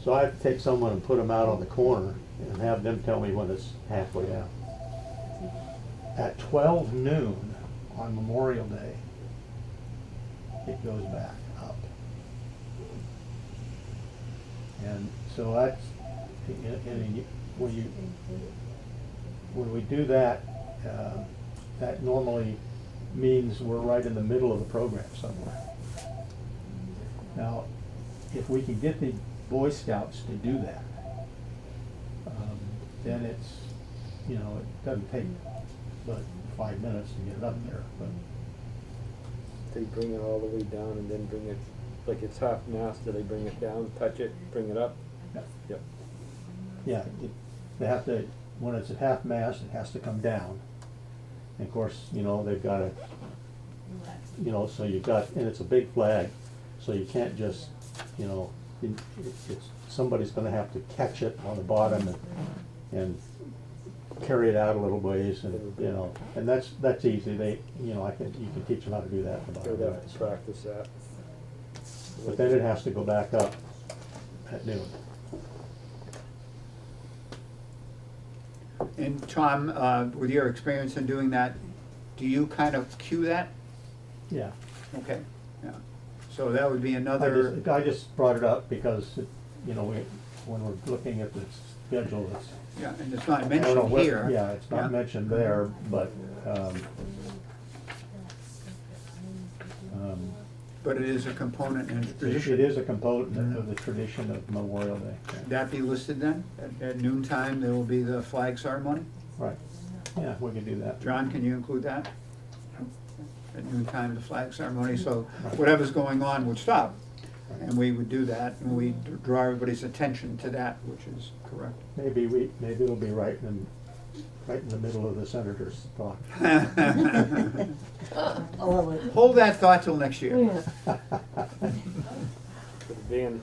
So I have to take someone and put them out on the corner and have them tell me when it's halfway out. At 12 noon on Memorial Day, it goes back up. And so that's, and when we do that, that normally means we're right in the middle of the program somewhere. Now, if we can get the Boy Scouts to do that, then it's, it doesn't take but 5 minutes to get it up there, but. They bring it all the way down and then bring it, like it's half-mast, do they bring it down, touch it, bring it up? Yep. Yep. Yeah, they have to, when it's at half-mast, it has to come down. And of course, they've got to, so you've got, and it's a big flag, so you can't just, somebody's gonna have to catch it on the bottom and carry it out a little ways, and, and that's easy. You can teach them how to do that in about a They'd minute. have to practice that. But then it has to go back up at noon. And Tom, with your experience in doing that, do you kind of cue that? Yeah. Okay, yeah. So that would be another. I just brought it up because, when we're looking at the schedule, it's. Yeah, and it's not I don't know mentioned where- here. Yeah, it's not mentioned there, but, But it is a component in the it tradition. is a component of the tradition of Memorial Day. That be listed then? At noon time, there will be the flag ceremony? Right, yeah, we could do that. John, can you include that? At noon time, the flag ceremony, so whatever's going on would stop. And we would do that, and we draw everybody's attention to that, which is correct. Maybe it'll be right in right in the middle of the senator's talk. Oh, Hold that thought till next year. Yeah. For the band.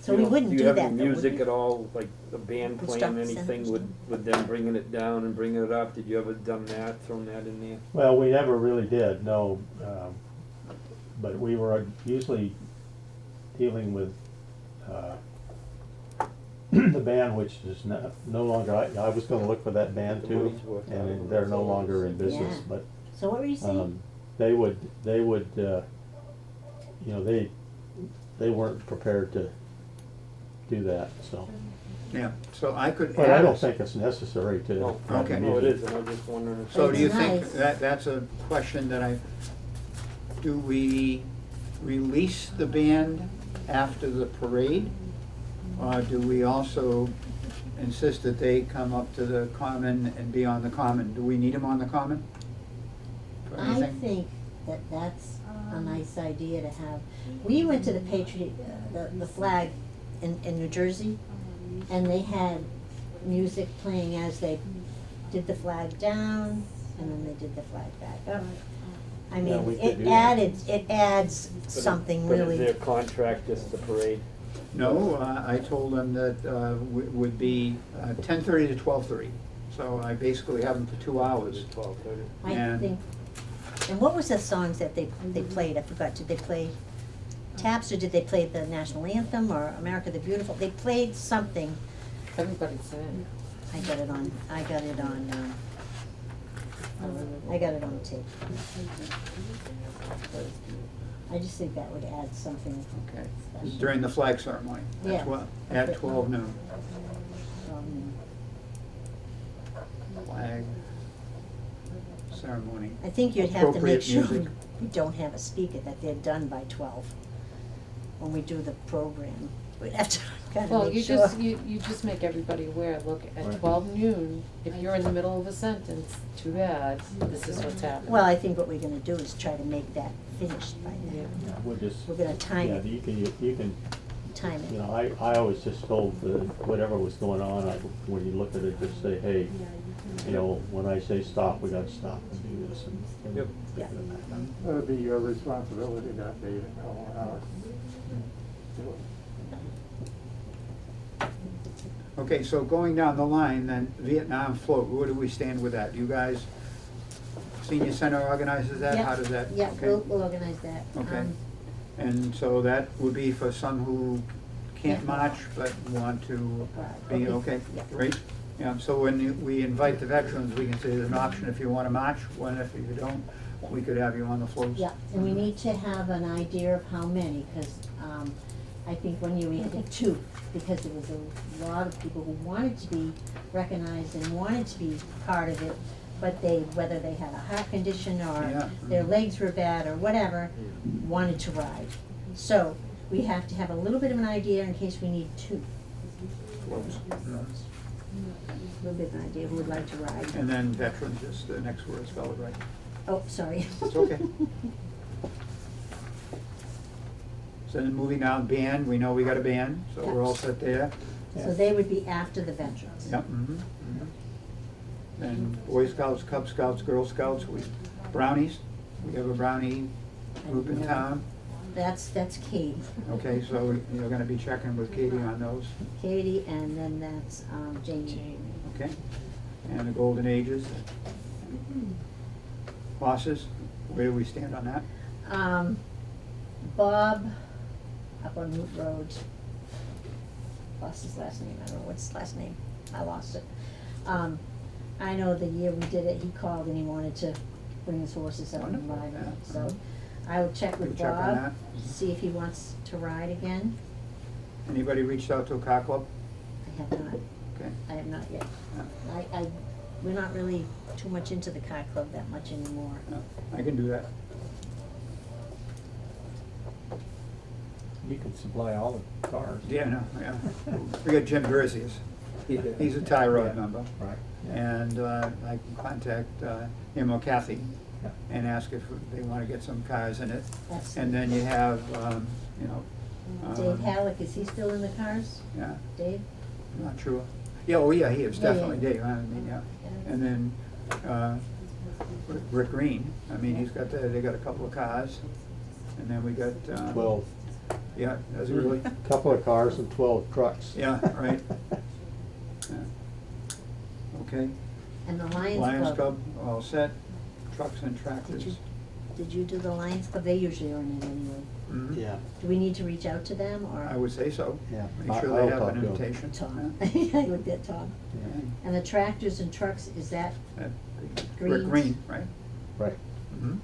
so you we know, wouldn't do you have that any though, would music we? at all, like the band Would playing stop the anything senators with them bringing it down and bringing it up? Did you ever done that, thrown that in there? Well, we never really did, no, but we were usually dealing with, the band, which is no longer, I was gonna look for that band The too, money's worth out of and it. they're no longer in business, Yeah. but, So what were you saying? they would, you know, they weren't prepared to do that, so. Yeah, so I could add. But I don't think it's necessary to. No, have Okay. no, it music. isn't, I'm just wondering if. So do you It's think, nice. that's a question that do we release the band after the parade? Or do we also insist that they come up to the common and be on the common? Do we need them on the common? For I anything? think that that's a nice idea to have. We went to the Patriot, the flag in New Jersey, and they had music playing as they did the flag down, and then they did the flag back up. I Yeah, we mean, could do that. it adds something But is really. their contract just the parade? No, I told them that would be 10:30 to 12:30. So I basically have them for 2 hours. 12:30. I and- think, and what was the songs that they played? I forgot. Did they play taps, or did they play the national anthem, or America the Beautiful? They played something. Everybody sang. I got it on tape. I just think that would add something Okay, special. during the flag ceremony. Yeah. At 12 noon. Um, Flag ceremony. I think you'd have to make Appropriate sure music. we don't have a speaker, that they're done by 12 when we do the program. We'd have to kind Well, of you make sure. just, you just make everybody aware, look, at Right. 12 noon, if you're in the middle of a sentence, too bad, this is what's happening. Well, I think what we're gonna do is try to make that finished by then. Yeah, we'll just. We're gonna time Yeah, it. you can, Time you it. know, I always just told the, whatever was going on, when you look at it, just say, hey, you know, when I say stop, we gotta stop and do this and. Yep. Yeah. That'd be your responsibility that day to call out. Okay, so going down the line, then Vietnam float, where do we stand with that? You guys, senior center organizes that? How does that? Yeah, okay. we'll organize that. Okay. Um, And so that would be for some who can't Can't march but want to Right, be, okay. okay, Yeah. great. Yeah, so when we invite the veterans, we can say there's an option if you wanna march, one if you don't, we could have you on the floats. Yeah, and we need to have an idea of how many, cause, I think one year we had 2, because there was a lot of people who wanted to be recognized and wanted to be part of it, but whether they had a heart condition or Yeah. their legs were bad or whatever, wanted to ride. So, we have to have a little bit of an idea in case we need 2. Floats. A little bit of an idea who would like to ride. And then veterans is the next word spelled right. Oh, sorry. It's okay. So then moving down, band, we know we got a band, so we're all set there. So they would be after the veterans. Yep, And Boy Scouts, Cub Scouts, Girl Scouts, brownies, we have a brownie group in town. That's Katie. Okay, so you're gonna be checking with Katie on those, Katie, and then that's Jamie. okay? And the Golden Ages. Bosses, where do we stand on that? Bob, up on Root Road. Lost his last name, I don't know what's his last name, I lost it. I know the year we did it, he called and he wanted to bring his horses up and Wonderful, ride them, yeah, so I will check with We'll check on Bob, that. see if he wants to ride again. Anybody reached out to a car club? I have not, Okay. I have not yet. Yeah. We're not really too much into the car club that much anymore. No, I can do that. You can supply all the cars. Yeah, no, yeah. We got Jim Gerzius. He's a tie rod member. Right. And I can contact him or Kathy Yeah. and ask if they want to get some cars in it. That's And then you have, you know. Dave Halleck, is he still in the cars? Yeah, Dave? I'm not sure. Yeah, oh yeah, he is Yeah, yeah. definitely Dave, I mean, yeah. Yeah. And then, Rick Green, I mean, they got a couple of cars, and then we got, 12, yeah, does it really? couple of cars and 12 trucks. Yeah, right. Yeah. Okay, And the Lions Lions Club, Club, all set, trucks and tractors. did you do the Lions Club? They usually are in it anyway. Mhm. Yeah, Do we need to reach out to them, or? I would say so. yeah. Make sure I'll they have talk an to 'em. invitation. Tom, Yeah. I looked at Tom. Yeah. And the tractors and trucks, is that, That- Rick Greens. Green, right? Right. Mhm.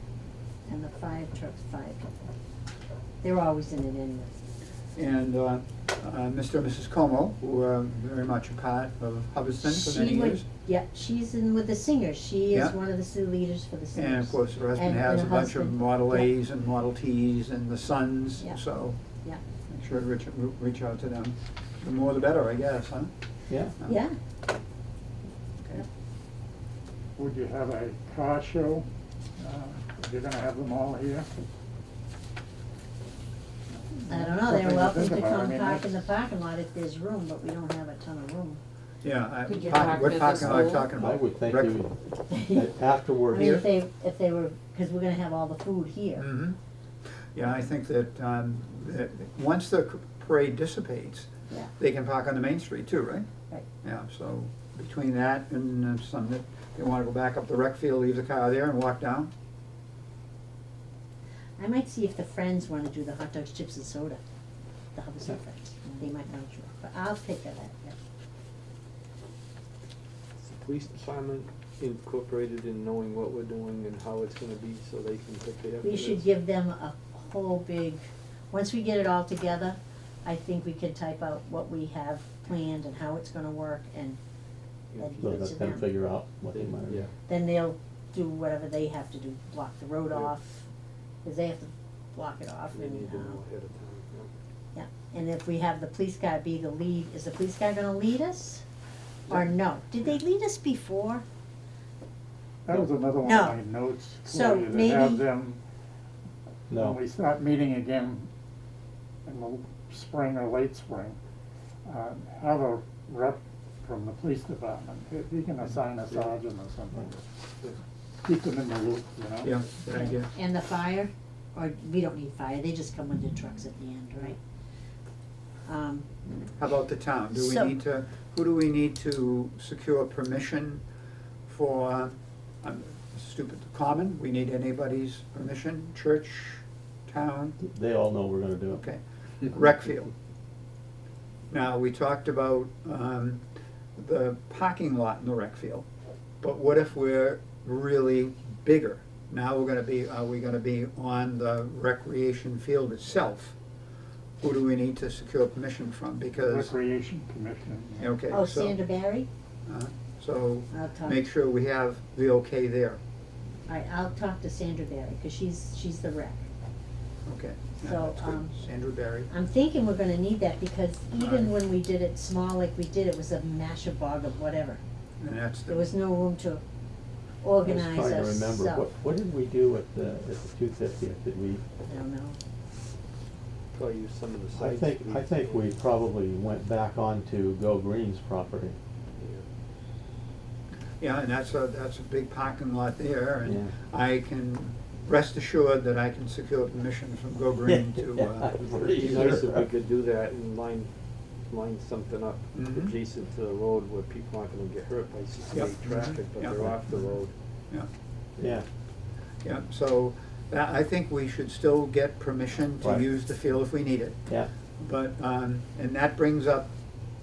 and the 5 trucks, 5 people? They're always in it anyway. And Mr. and Mrs. Como, who are very much a part of Hubbardston for many years. Yeah, she's in with the singers. She is Yeah. one of the Sioux leaders for the singers. And of course, her husband And has a her bunch of husband, Model yeah. A's and Model T's and the Sons, Yeah. so Yeah, make sure to reach out to them. The more the better, I guess, huh? Yeah. yeah. Okay. Would you have a car show? If you're gonna have them all here? I don't know, Something they're to welcome think to about. I come mean, park in the that's- parking lot if there's room, but we don't have a ton of room. Yeah, Could you what park at the parking lot are you school? talking I about? would think Rec- you, afterwards. I mean, if they were, cause we're gonna have all the food here. Mhm. Yeah, I think that once the parade dissipates, Yeah, they can park on the main street too, right? right. Yeah, so between that and some that they wanna go back up the rec field, leave the car there and walk down. I might see if the Friends wanna do the hot dogs, chips and soda, the Hubbardston Yeah. Friends. They might not, sure, but I'll take that up, yeah. Is the police department incorporated in knowing what we're doing and how it's gonna be so they can prepare for We this? should give them a whole big, once we get it all together, I think we can type out what we have planned and how it's gonna work, and then So give it let to them them. figure out what they Then, might. yeah. Then they'll do whatever they have to do, block the road Yeah. off, cause they have to block it off, They and, need to know ahead of time, yeah, and if we have the police car be the lead, is the police car gonna lead us? Or Yeah. no? Did they lead us before? That was another one No. of my notes So for you, to maybe- have them, No, when we start meeting again in the spring or late spring, have a rep from the police department. If you can assign a sergeant or something, yeah. keep them in the loop, you know? Yeah, good idea. And the fire, or we don't need fire, they just come with their trucks at the end, right? How about the town? Do we So- need to, who do we need to secure permission for, stupid, common? We need anybody's permission? Church, town? they all know we're gonna do it. Okay. Rec field. Now, we talked about the parking lot in the rec field, but what if we're really bigger? Now are we gonna be on the recreation field itself? Who do we need to secure permission from? Because, Recreation Commission. yeah. okay, Oh, so, Sandra Barry? so I'll talk. make sure we have the okay there. Alright, I'll talk to Sandra Barry, cause she's the rep. Okay, yeah, So, that's good. Sandra Barry. I'm thinking we're gonna need that, because even Right. when we did it small like we did, it was a masher bog of whatever. And that's There the, was no room to organize I was trying to us, remember, so, what did we do at the 250th? Did we, I don't know. Probably use some of the I sites. think, I think we probably went back onto Go Green's property. yeah, and that's a big parking lot there, and Yeah. I can rest assured that I can secure permission from Go Green to, It'd be nice if we could do that and line something up Mhm. adjacent to the road where people aren't gonna get hurt by Yep. CCA traffic, but Yep. they're off the road. yeah, Yeah, yeah, so I think we should still get permission to Right. use the field if we need it. yeah, But, and that brings up,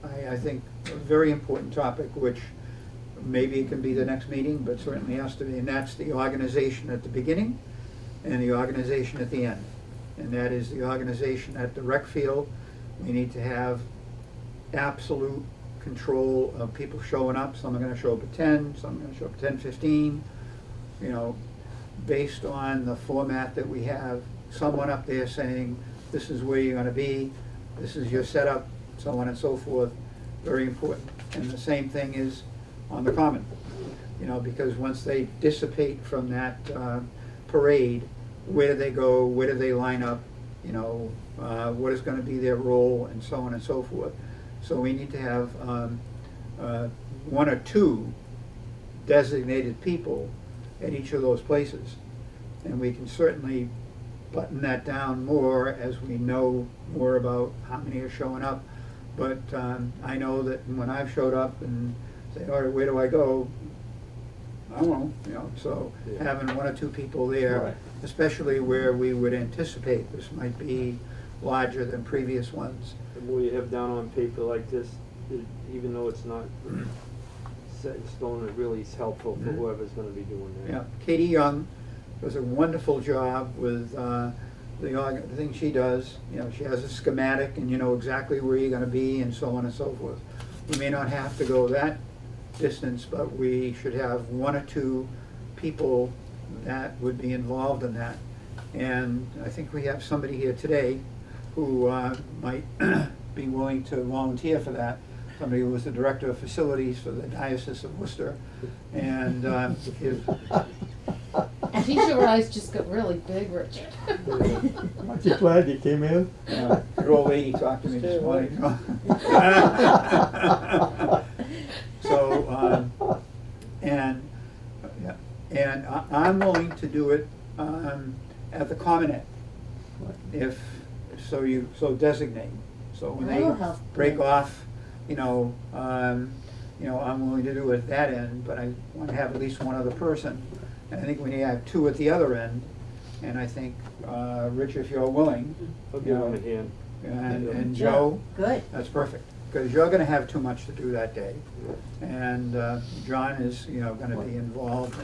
I think, a very important topic, which maybe it can be the next meeting, but certainly has to be, and that's the organization at the beginning and the organization at the end. And that is the organization at the rec field. We need to have absolute control of people showing up. Some are gonna show up at 10, some are gonna show up at 10:15, you know, based on the format that we have, someone up there saying, this is where you're gonna be, this is your setup, so on and so forth, very important. And the same thing is on the common, you know, because once they dissipate from that parade, where do they go, where do they line up, you know, what is gonna be their role, and so on and so forth. So we need to have one or two designated people at each of those places. And we can certainly button that down more as we know more about how many are showing up. But I know that when I've showed up and say, all right, where do I go? I don't know, you know, so Yeah. having one or two people there, Right. especially where we would anticipate this might be larger than previous ones. The more you have down on paper like this, even though it's not set in stone, it really is helpful for Mhm. whoever's gonna be doing that. Yeah, Katie Young does a wonderful job with the thing she does. You know, she has a schematic and you know exactly where you're gonna be and so on and so forth. We may not have to go that distance, but we should have one or two people that would be involved in that. And I think we have somebody here today who might be willing to volunteer for that. Somebody who was the director of facilities for the Diocese of Worcester. And if, Geez, your eyes just got really big, Richard. Aren't you glad you came in? your old lady talked to me this morning. So, and I'm willing to do it at the Commitee. If, so designate. So when That'll they help. break off, I'm willing to do it at that end, but I want to have at least one other person. And I think we need to have two at the other end, and I think, Rich, if you're willing, I'll you give know, them a hand. and Yeah, Joe, good. that's perfect, because you're gonna have too much to do that day. And John is, gonna be involved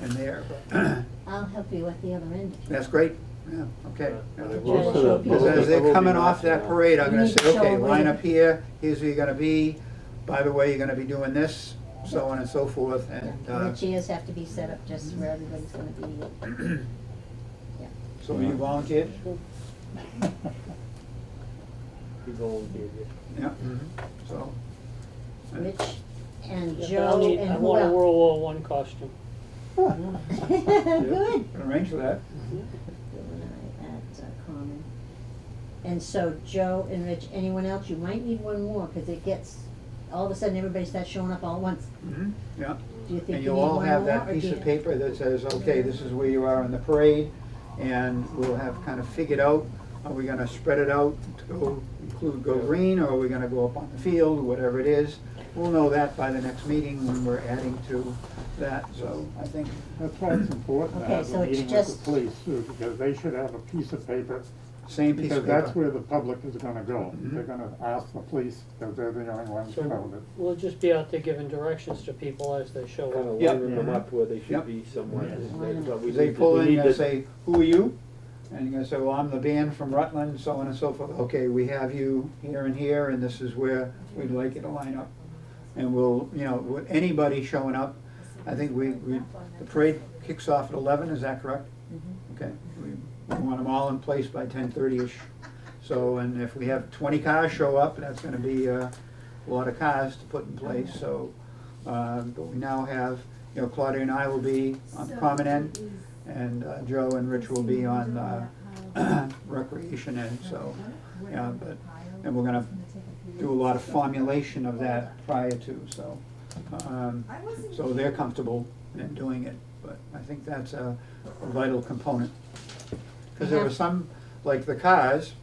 in there, but I'll help you at the other end. that's great, yeah, okay. Yeah. Try to Most of show the- people. Because as they're coming off that parade, I'm You gonna need to say, show okay, them where line you- up here, here's where you're gonna be, by the way, you're gonna be doing this, so on and so forth, and, The chairs have to be set up just where everybody's gonna be. Yeah. so you volunteered? He volunteered, yeah. Yeah, so. Rich and Yeah, but Joe I'll need- and I who want a else? World War I costume. Good. Can arrange for that. Bill and I at Common. And so Joe and Rich, anyone else? You might need one more, cause it gets, all of a sudden, everybody starts showing up all at once. Yeah. Do you think And you need you'll all one have more, that or piece do of you- paper that says, okay, this is where you are in the parade, and we'll have kind of figured out, are we gonna spread it out to go green, or are we gonna go up on the field, whatever it is. We'll know that by the next meeting when we're adding to that, so I think, That's why it's important to Okay, have so a it's meeting with just- the police too, because they should have a piece of paper. same piece Because of that's paper. where the public is gonna go. Mhm. They're gonna ask the police, because they're the only ones who know So that. we'll just be out there giving directions to people as they show Kind up. of Yep. lining them up where they should Yep. be somewhat. Yes. But we They need to- pull we in, need you're gonna to- say, who are you? And you're gonna say, well, I'm the band from Rutland, so on and so forth. Okay, we have you here and here, and this is where we'd like you to line up. And we'll, with anybody showing up, I think the parade kicks off at 11, is that correct? Okay, we want them all in place by 10:30-ish. So, and if we have 20 cars show up, that's gonna be a lot of cars to put in place, so, but we now have, Claudia and I will be on the common end, and Joe and Rich will be on the recreation end, so, yeah, but, and we're gonna do a lot of formulation of that prior to, so, so they're comfortable in doing it, but I think that's a vital component. Because there are some, like the cars,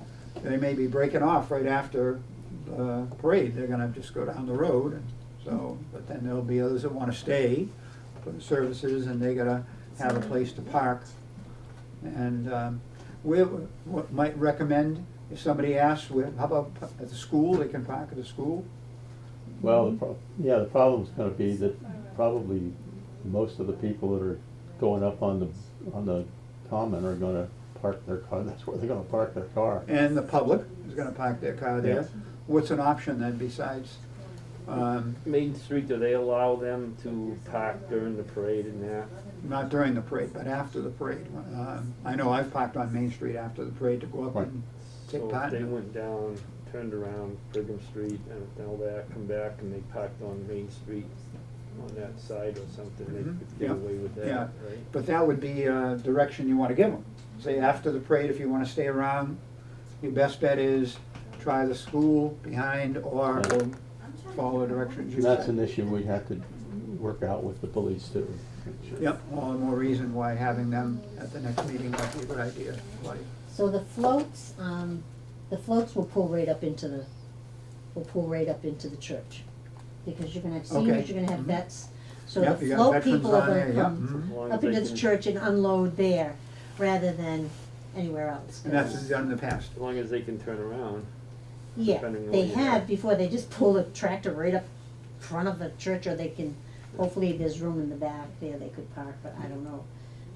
they may be breaking off right after the parade, they're gonna just go down the road, and so, but then there'll be others that wanna stay for the services, and they gotta have a place to park. And, what might recommend, if somebody asks, how about at the school, they can park at the school? Well, the problem's gonna be that probably most of the people that are going up on the common are gonna park their car, that's where they're gonna park their car. And the public is gonna park their car there. Yes. What's an option then besides, Main Street, do they allow them to park during the parade and that? not during the parade, but after the parade? I know I've parked on Main Street after the parade to go up Right. and take So part if they in it. went down, turned around Brigham Street and all that, come back and they parked on Main Street on that side or something, they Mhm. could get Yeah. away with that, Yeah. right? But that would be a direction you wanna give them. Say after the parade, if you wanna stay around, your best bet is try the school behind or Yeah. go follow the directions you And that's said. an issue we have to work out with the police too. Yep, all the more reason why having them at the next meeting might be a good idea, Buddy. So the floats will pull right up into the, church. Because you're gonna have seniors, Okay. you're gonna have Mhm. vets, so Yep, the you got float veterans people are on gonna there, yep, come As long up as they into the can- church and unload there, rather than anywhere else. And that's been done in the past. As long as they can turn around. Yeah, depending on they what you have have. before, they just pull the tractor right up front of the church, or they can, hopefully there's room in the back there they could park, but I don't know.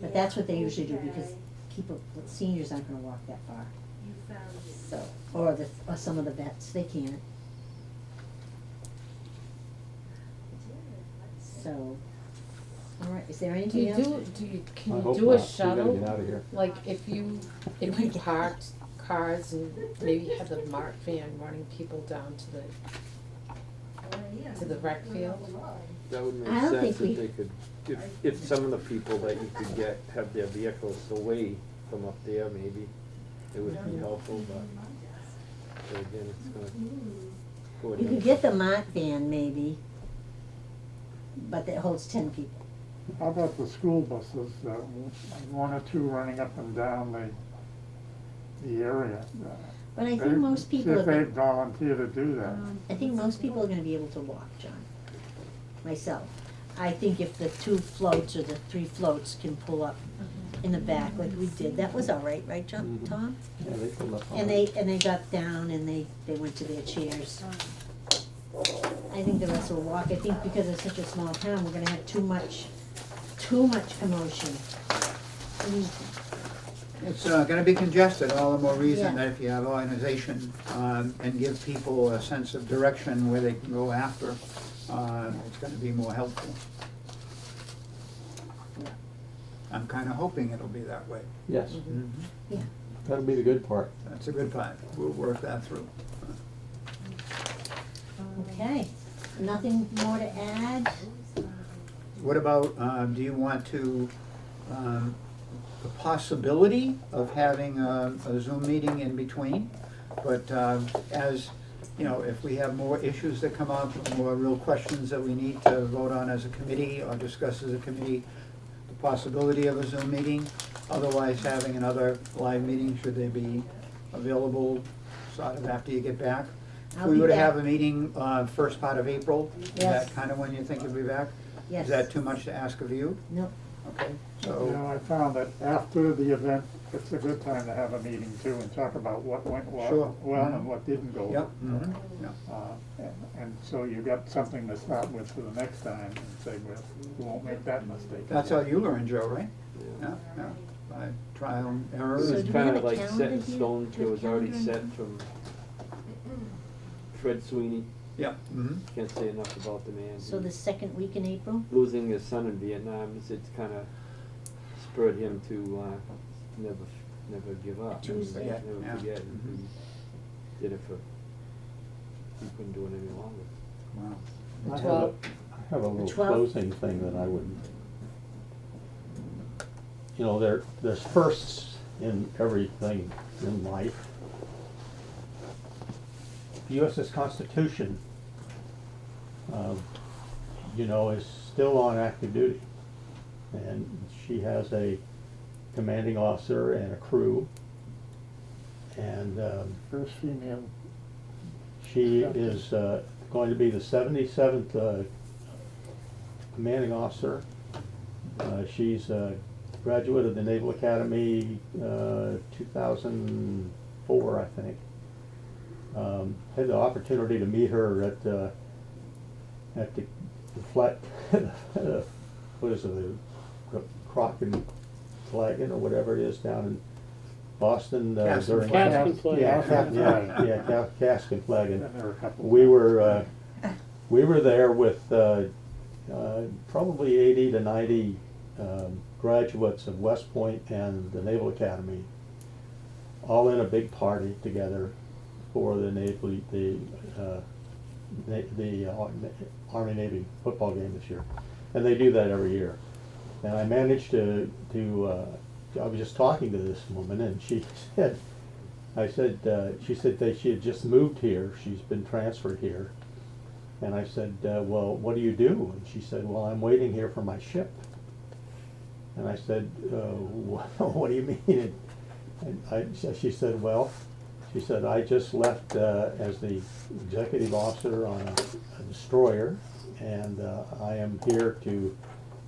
But that's what they usually do, because people, seniors aren't gonna walk that far, so, or some of the vets, they can't. So, alright, is there Do anything you else? can I you hope do a not. We shuttle? gotta get out of here. Like if you parked cars and maybe had the MART van running people down to the rec field? That would make I don't sense think if they could, if some of the people that you could get, have their vehicles away from up there, maybe, it would be helpful, but again, it's gonna. go You could get the Mott van maybe, but that holds 10 people. How about the school buses, one or two running up and down the area? But I think most people See are if they gonna, volunteer to do that. I think most people are gonna be able to walk, John. Myself. I think if the 2 floats or the 3 floats can pull up in the back like we did, that was all right, right, John, Mhm. Tom? Yeah, they pulled up on And it. they got down and they went to their chairs. I think the rest will walk. I think because it's such a small town, we're gonna have too much commotion. It's gonna be congested, all the more reason Yeah. that if you have organization, and give people a sense of direction where they can go after, it's gonna be more helpful. I'm kinda hoping it'll be that way. Yes, Mhm. Yeah. that'll be the good part. That's a good part, we'll work that through. Okay, nothing more to add? What about, do you want to, the possibility of having a Zoom meeting in between? But as, you know, if we have more issues that come up, more real questions that we need to vote on as a committee or discuss as a committee, the possibility of a Zoom meeting, otherwise having another live meeting, should they be available sort of after you get back? If I'll we be were to back. have a meeting first part of April, is Yes. that kind of when you think you'll be back? Yes. Is that too much to ask of you? Nope. Okay, You know, so, I found that after the event, it's a good time to have a meeting too and talk about what went Sure. well Mhm. and what didn't go yep, well. mhm, yeah. And so you got something to start with for the next time and say, well, we won't make that mistake. That's how you learn, Joe, right? Yeah. Yeah, yeah, by trial and It error. So was do we kind have of a like set calendar in here? stone, Do we it have was a already calendar? set from Fred Sweeney, Yeah, mhm. can't say enough about the man. So the second week in April? Losing his son in Vietnam, it's kind of spurred him to never give up. Tuesday. Yeah, Never yeah. forget, and Mhm. he did it for, he couldn't do it any longer. Wow. I have a- 12. I have a little 12. closing thing that I would, you know, there's firsts in everything in life. The USS Constitution, you know, is still on active duty. And she has a commanding officer and a crew. And First female, she is going to be the 77th commanding officer. She's a graduate of the Naval Academy 2004, I think. Had the opportunity to meet her at the flight, what is it, the Kraken or whatever it is down in Boston Cask and during. Flag. Cask and Flag. Yeah, Cask and Flag. Cask and Flag. and there were a couple. We were there with probably 80 to 90 graduates of West Point and the Naval Academy, all in a big party together for the Army Navy football game this year, and they do that every year. And I managed to I was just talking to this woman, and she said, she said that she had just moved here. She's been transferred here, And I said, well, what do you do? And she said, well, I'm waiting here for my ship. And I said, what do you mean? She said, well, she said, I just left as the executive officer on a destroyer, and I am here to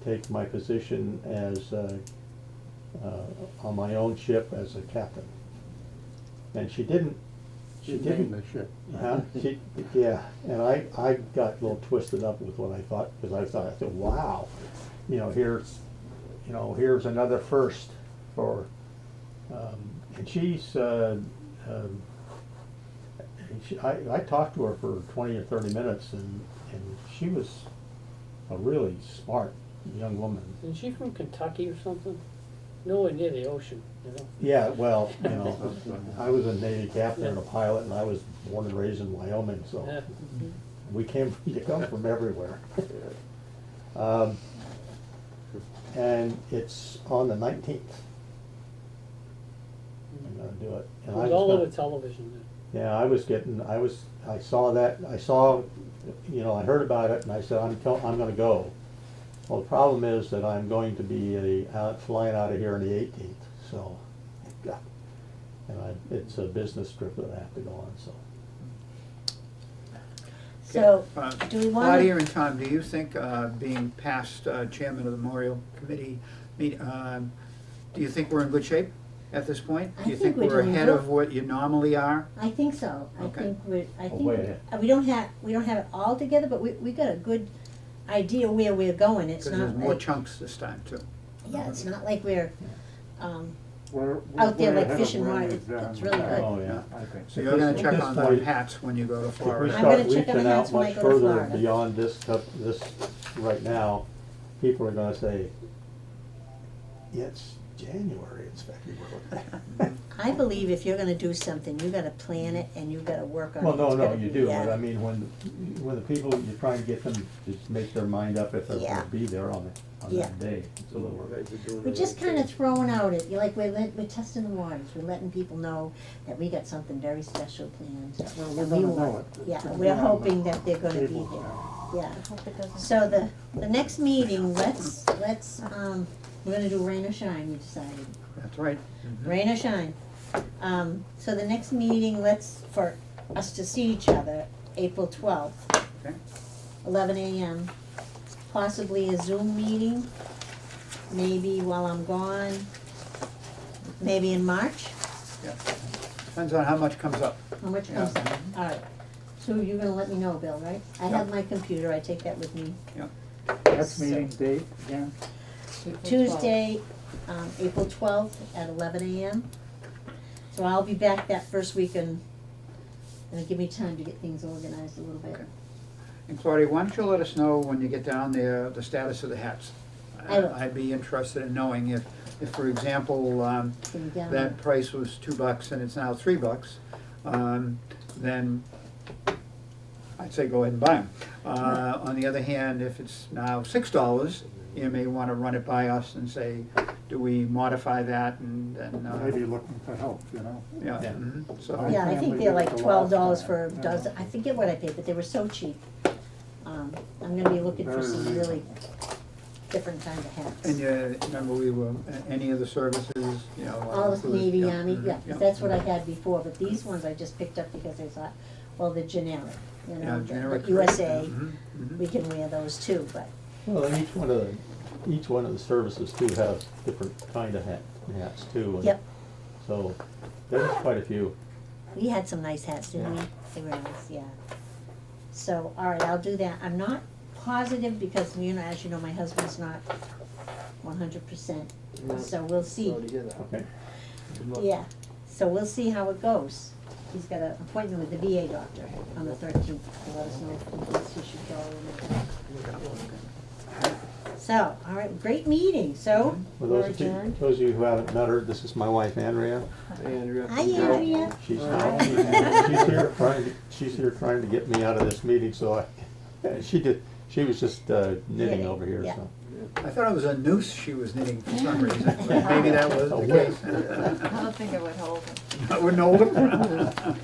take my position as on my own ship as a captain. And she didn't. She named the ship. Huh? Yeah, and I got a little twisted up with what I thought, because I said, wow, here's another first for, and she's, I talked to her for 20 or 30 minutes, and she was a really smart young woman. Isn't she from Kentucky or something? Nowhere near the ocean, you know? Yeah, well, I was a Navy captain and a pilot, and I was born and raised in Wyoming, so Yeah. you come from everywhere. And it's on the 19th. I'm gonna do it. It And was I all gonna- over television then. Yeah, I saw that, I heard about it, and I said, I'm gonna go. Well, the problem is that I'm going to be flying out of here on the 18th, so, and it's a business trip that I have to go on, so. So, Okay. do we want Claudia to, and Tom, do you think, being past chairman of the Memorial Committee, do you think we're in good shape at this point? I Do you think think we're we're doing ahead good. of what you normally are? I think so. Okay. way ahead. We don't have it all together, but we got a good idea where we're going. It's Because not there's more like, chunks this time, too. yeah, it's not like we're, We're out there way like ahead of fishing where wire. we've It's been. really good. Oh, yeah. I think. So you're gonna At check this on the point- hats when you go to If we Florida? I'm gonna start check on reaching the out hats when I much go to further Florida. beyond this right now, people are gonna say, yeah, it's January, it's February. I believe if you're gonna do something, you gotta plan it and you gotta work on it. Well, no, It's no, gotta you be- do, yeah. but I mean, when the people, you're trying to get them to make their mind up if they're Yeah. gonna be there on Yeah. that day. It's a little You guys are doing We're the just right kinda thing. throwing out it, you're like, we're testing the waters, we're letting people know that we got something very special planned. Well, we're And we gonna want- know it. It's Yeah, gonna be we're on the hoping that they're gonna be table, there, yeah. So the next meeting, let's, we're gonna do rain or shine, we decided. That's right. Rain or shine. So the next meeting, for us to see each other, April 12th, Okay. 11 a.m. Possibly a Zoom meeting, maybe while I'm gone, maybe in March. Yeah. Depends on how much comes up. How much comes Yeah. in? All right. So you're gonna let me know, Bill, right? I have Yeah. my computer, I take that with me. Next meeting date again? April 12th. Tuesday, April 12th at 11 a.m. So I'll be back that first week and it'll give me time to get things organized a little bit. Okay. And Claudia, why don't you let us know when you get down there, the status of the hats? I will. I'd be interested in knowing if for example, Can you down that price was $2 and it's now $3, then I'd say go ahead and buy them. On the other hand, if it's now $6, you may wanna run it by us and say, do we modify that and Maybe looking for help, yeah, Yeah. so. Yeah, I think family they're did like it the $12 last for a time, dozen, I forget what I paid, but they were so cheap. I'm gonna be looking for some really different kind of hats. And you remember we were, any of the services, All the included, Navy, yeah, Army, mhm, yeah, 'cause that's what I had before, but these ones I just picked up because I thought, well, they're generic, Yeah, the generic. USA, Mhm, mhm. we can wear those too, but, Well, and each one of the services too has different kind of hats too. and Yep. So, there's quite a few. we had some nice hats, didn't we? Yeah. They were nice, yeah. So, all right, I'll do that. I'm not positive because, as you know, my husband's not 100%, so we'll see. Sorry to hear that. Okay. Good luck. Yeah, so we'll see how it goes. He's got an appointment with the VA doctor on the 13th to let us know if he thinks he should go. So, all right, great meeting, so, For we're those adjourned. of you who haven't met her, this is my wife Andrea. Andrea. Hi, Andrea. She's Hi. she's here trying to get me out of this meeting, so she was just knitting Knitting, over here, yeah. so. I thought it was a noose she was knitting for some reason, but maybe that was A the whip. case. I don't think it would hold him. Wouldn't hold him?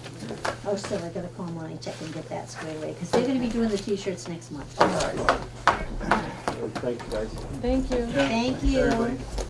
Oh, so I gotta call Monty, check and get that squared away, cause they're gonna be doing the t-shirts next month. Thanks, guys. Thank you. Thank you. Everybody.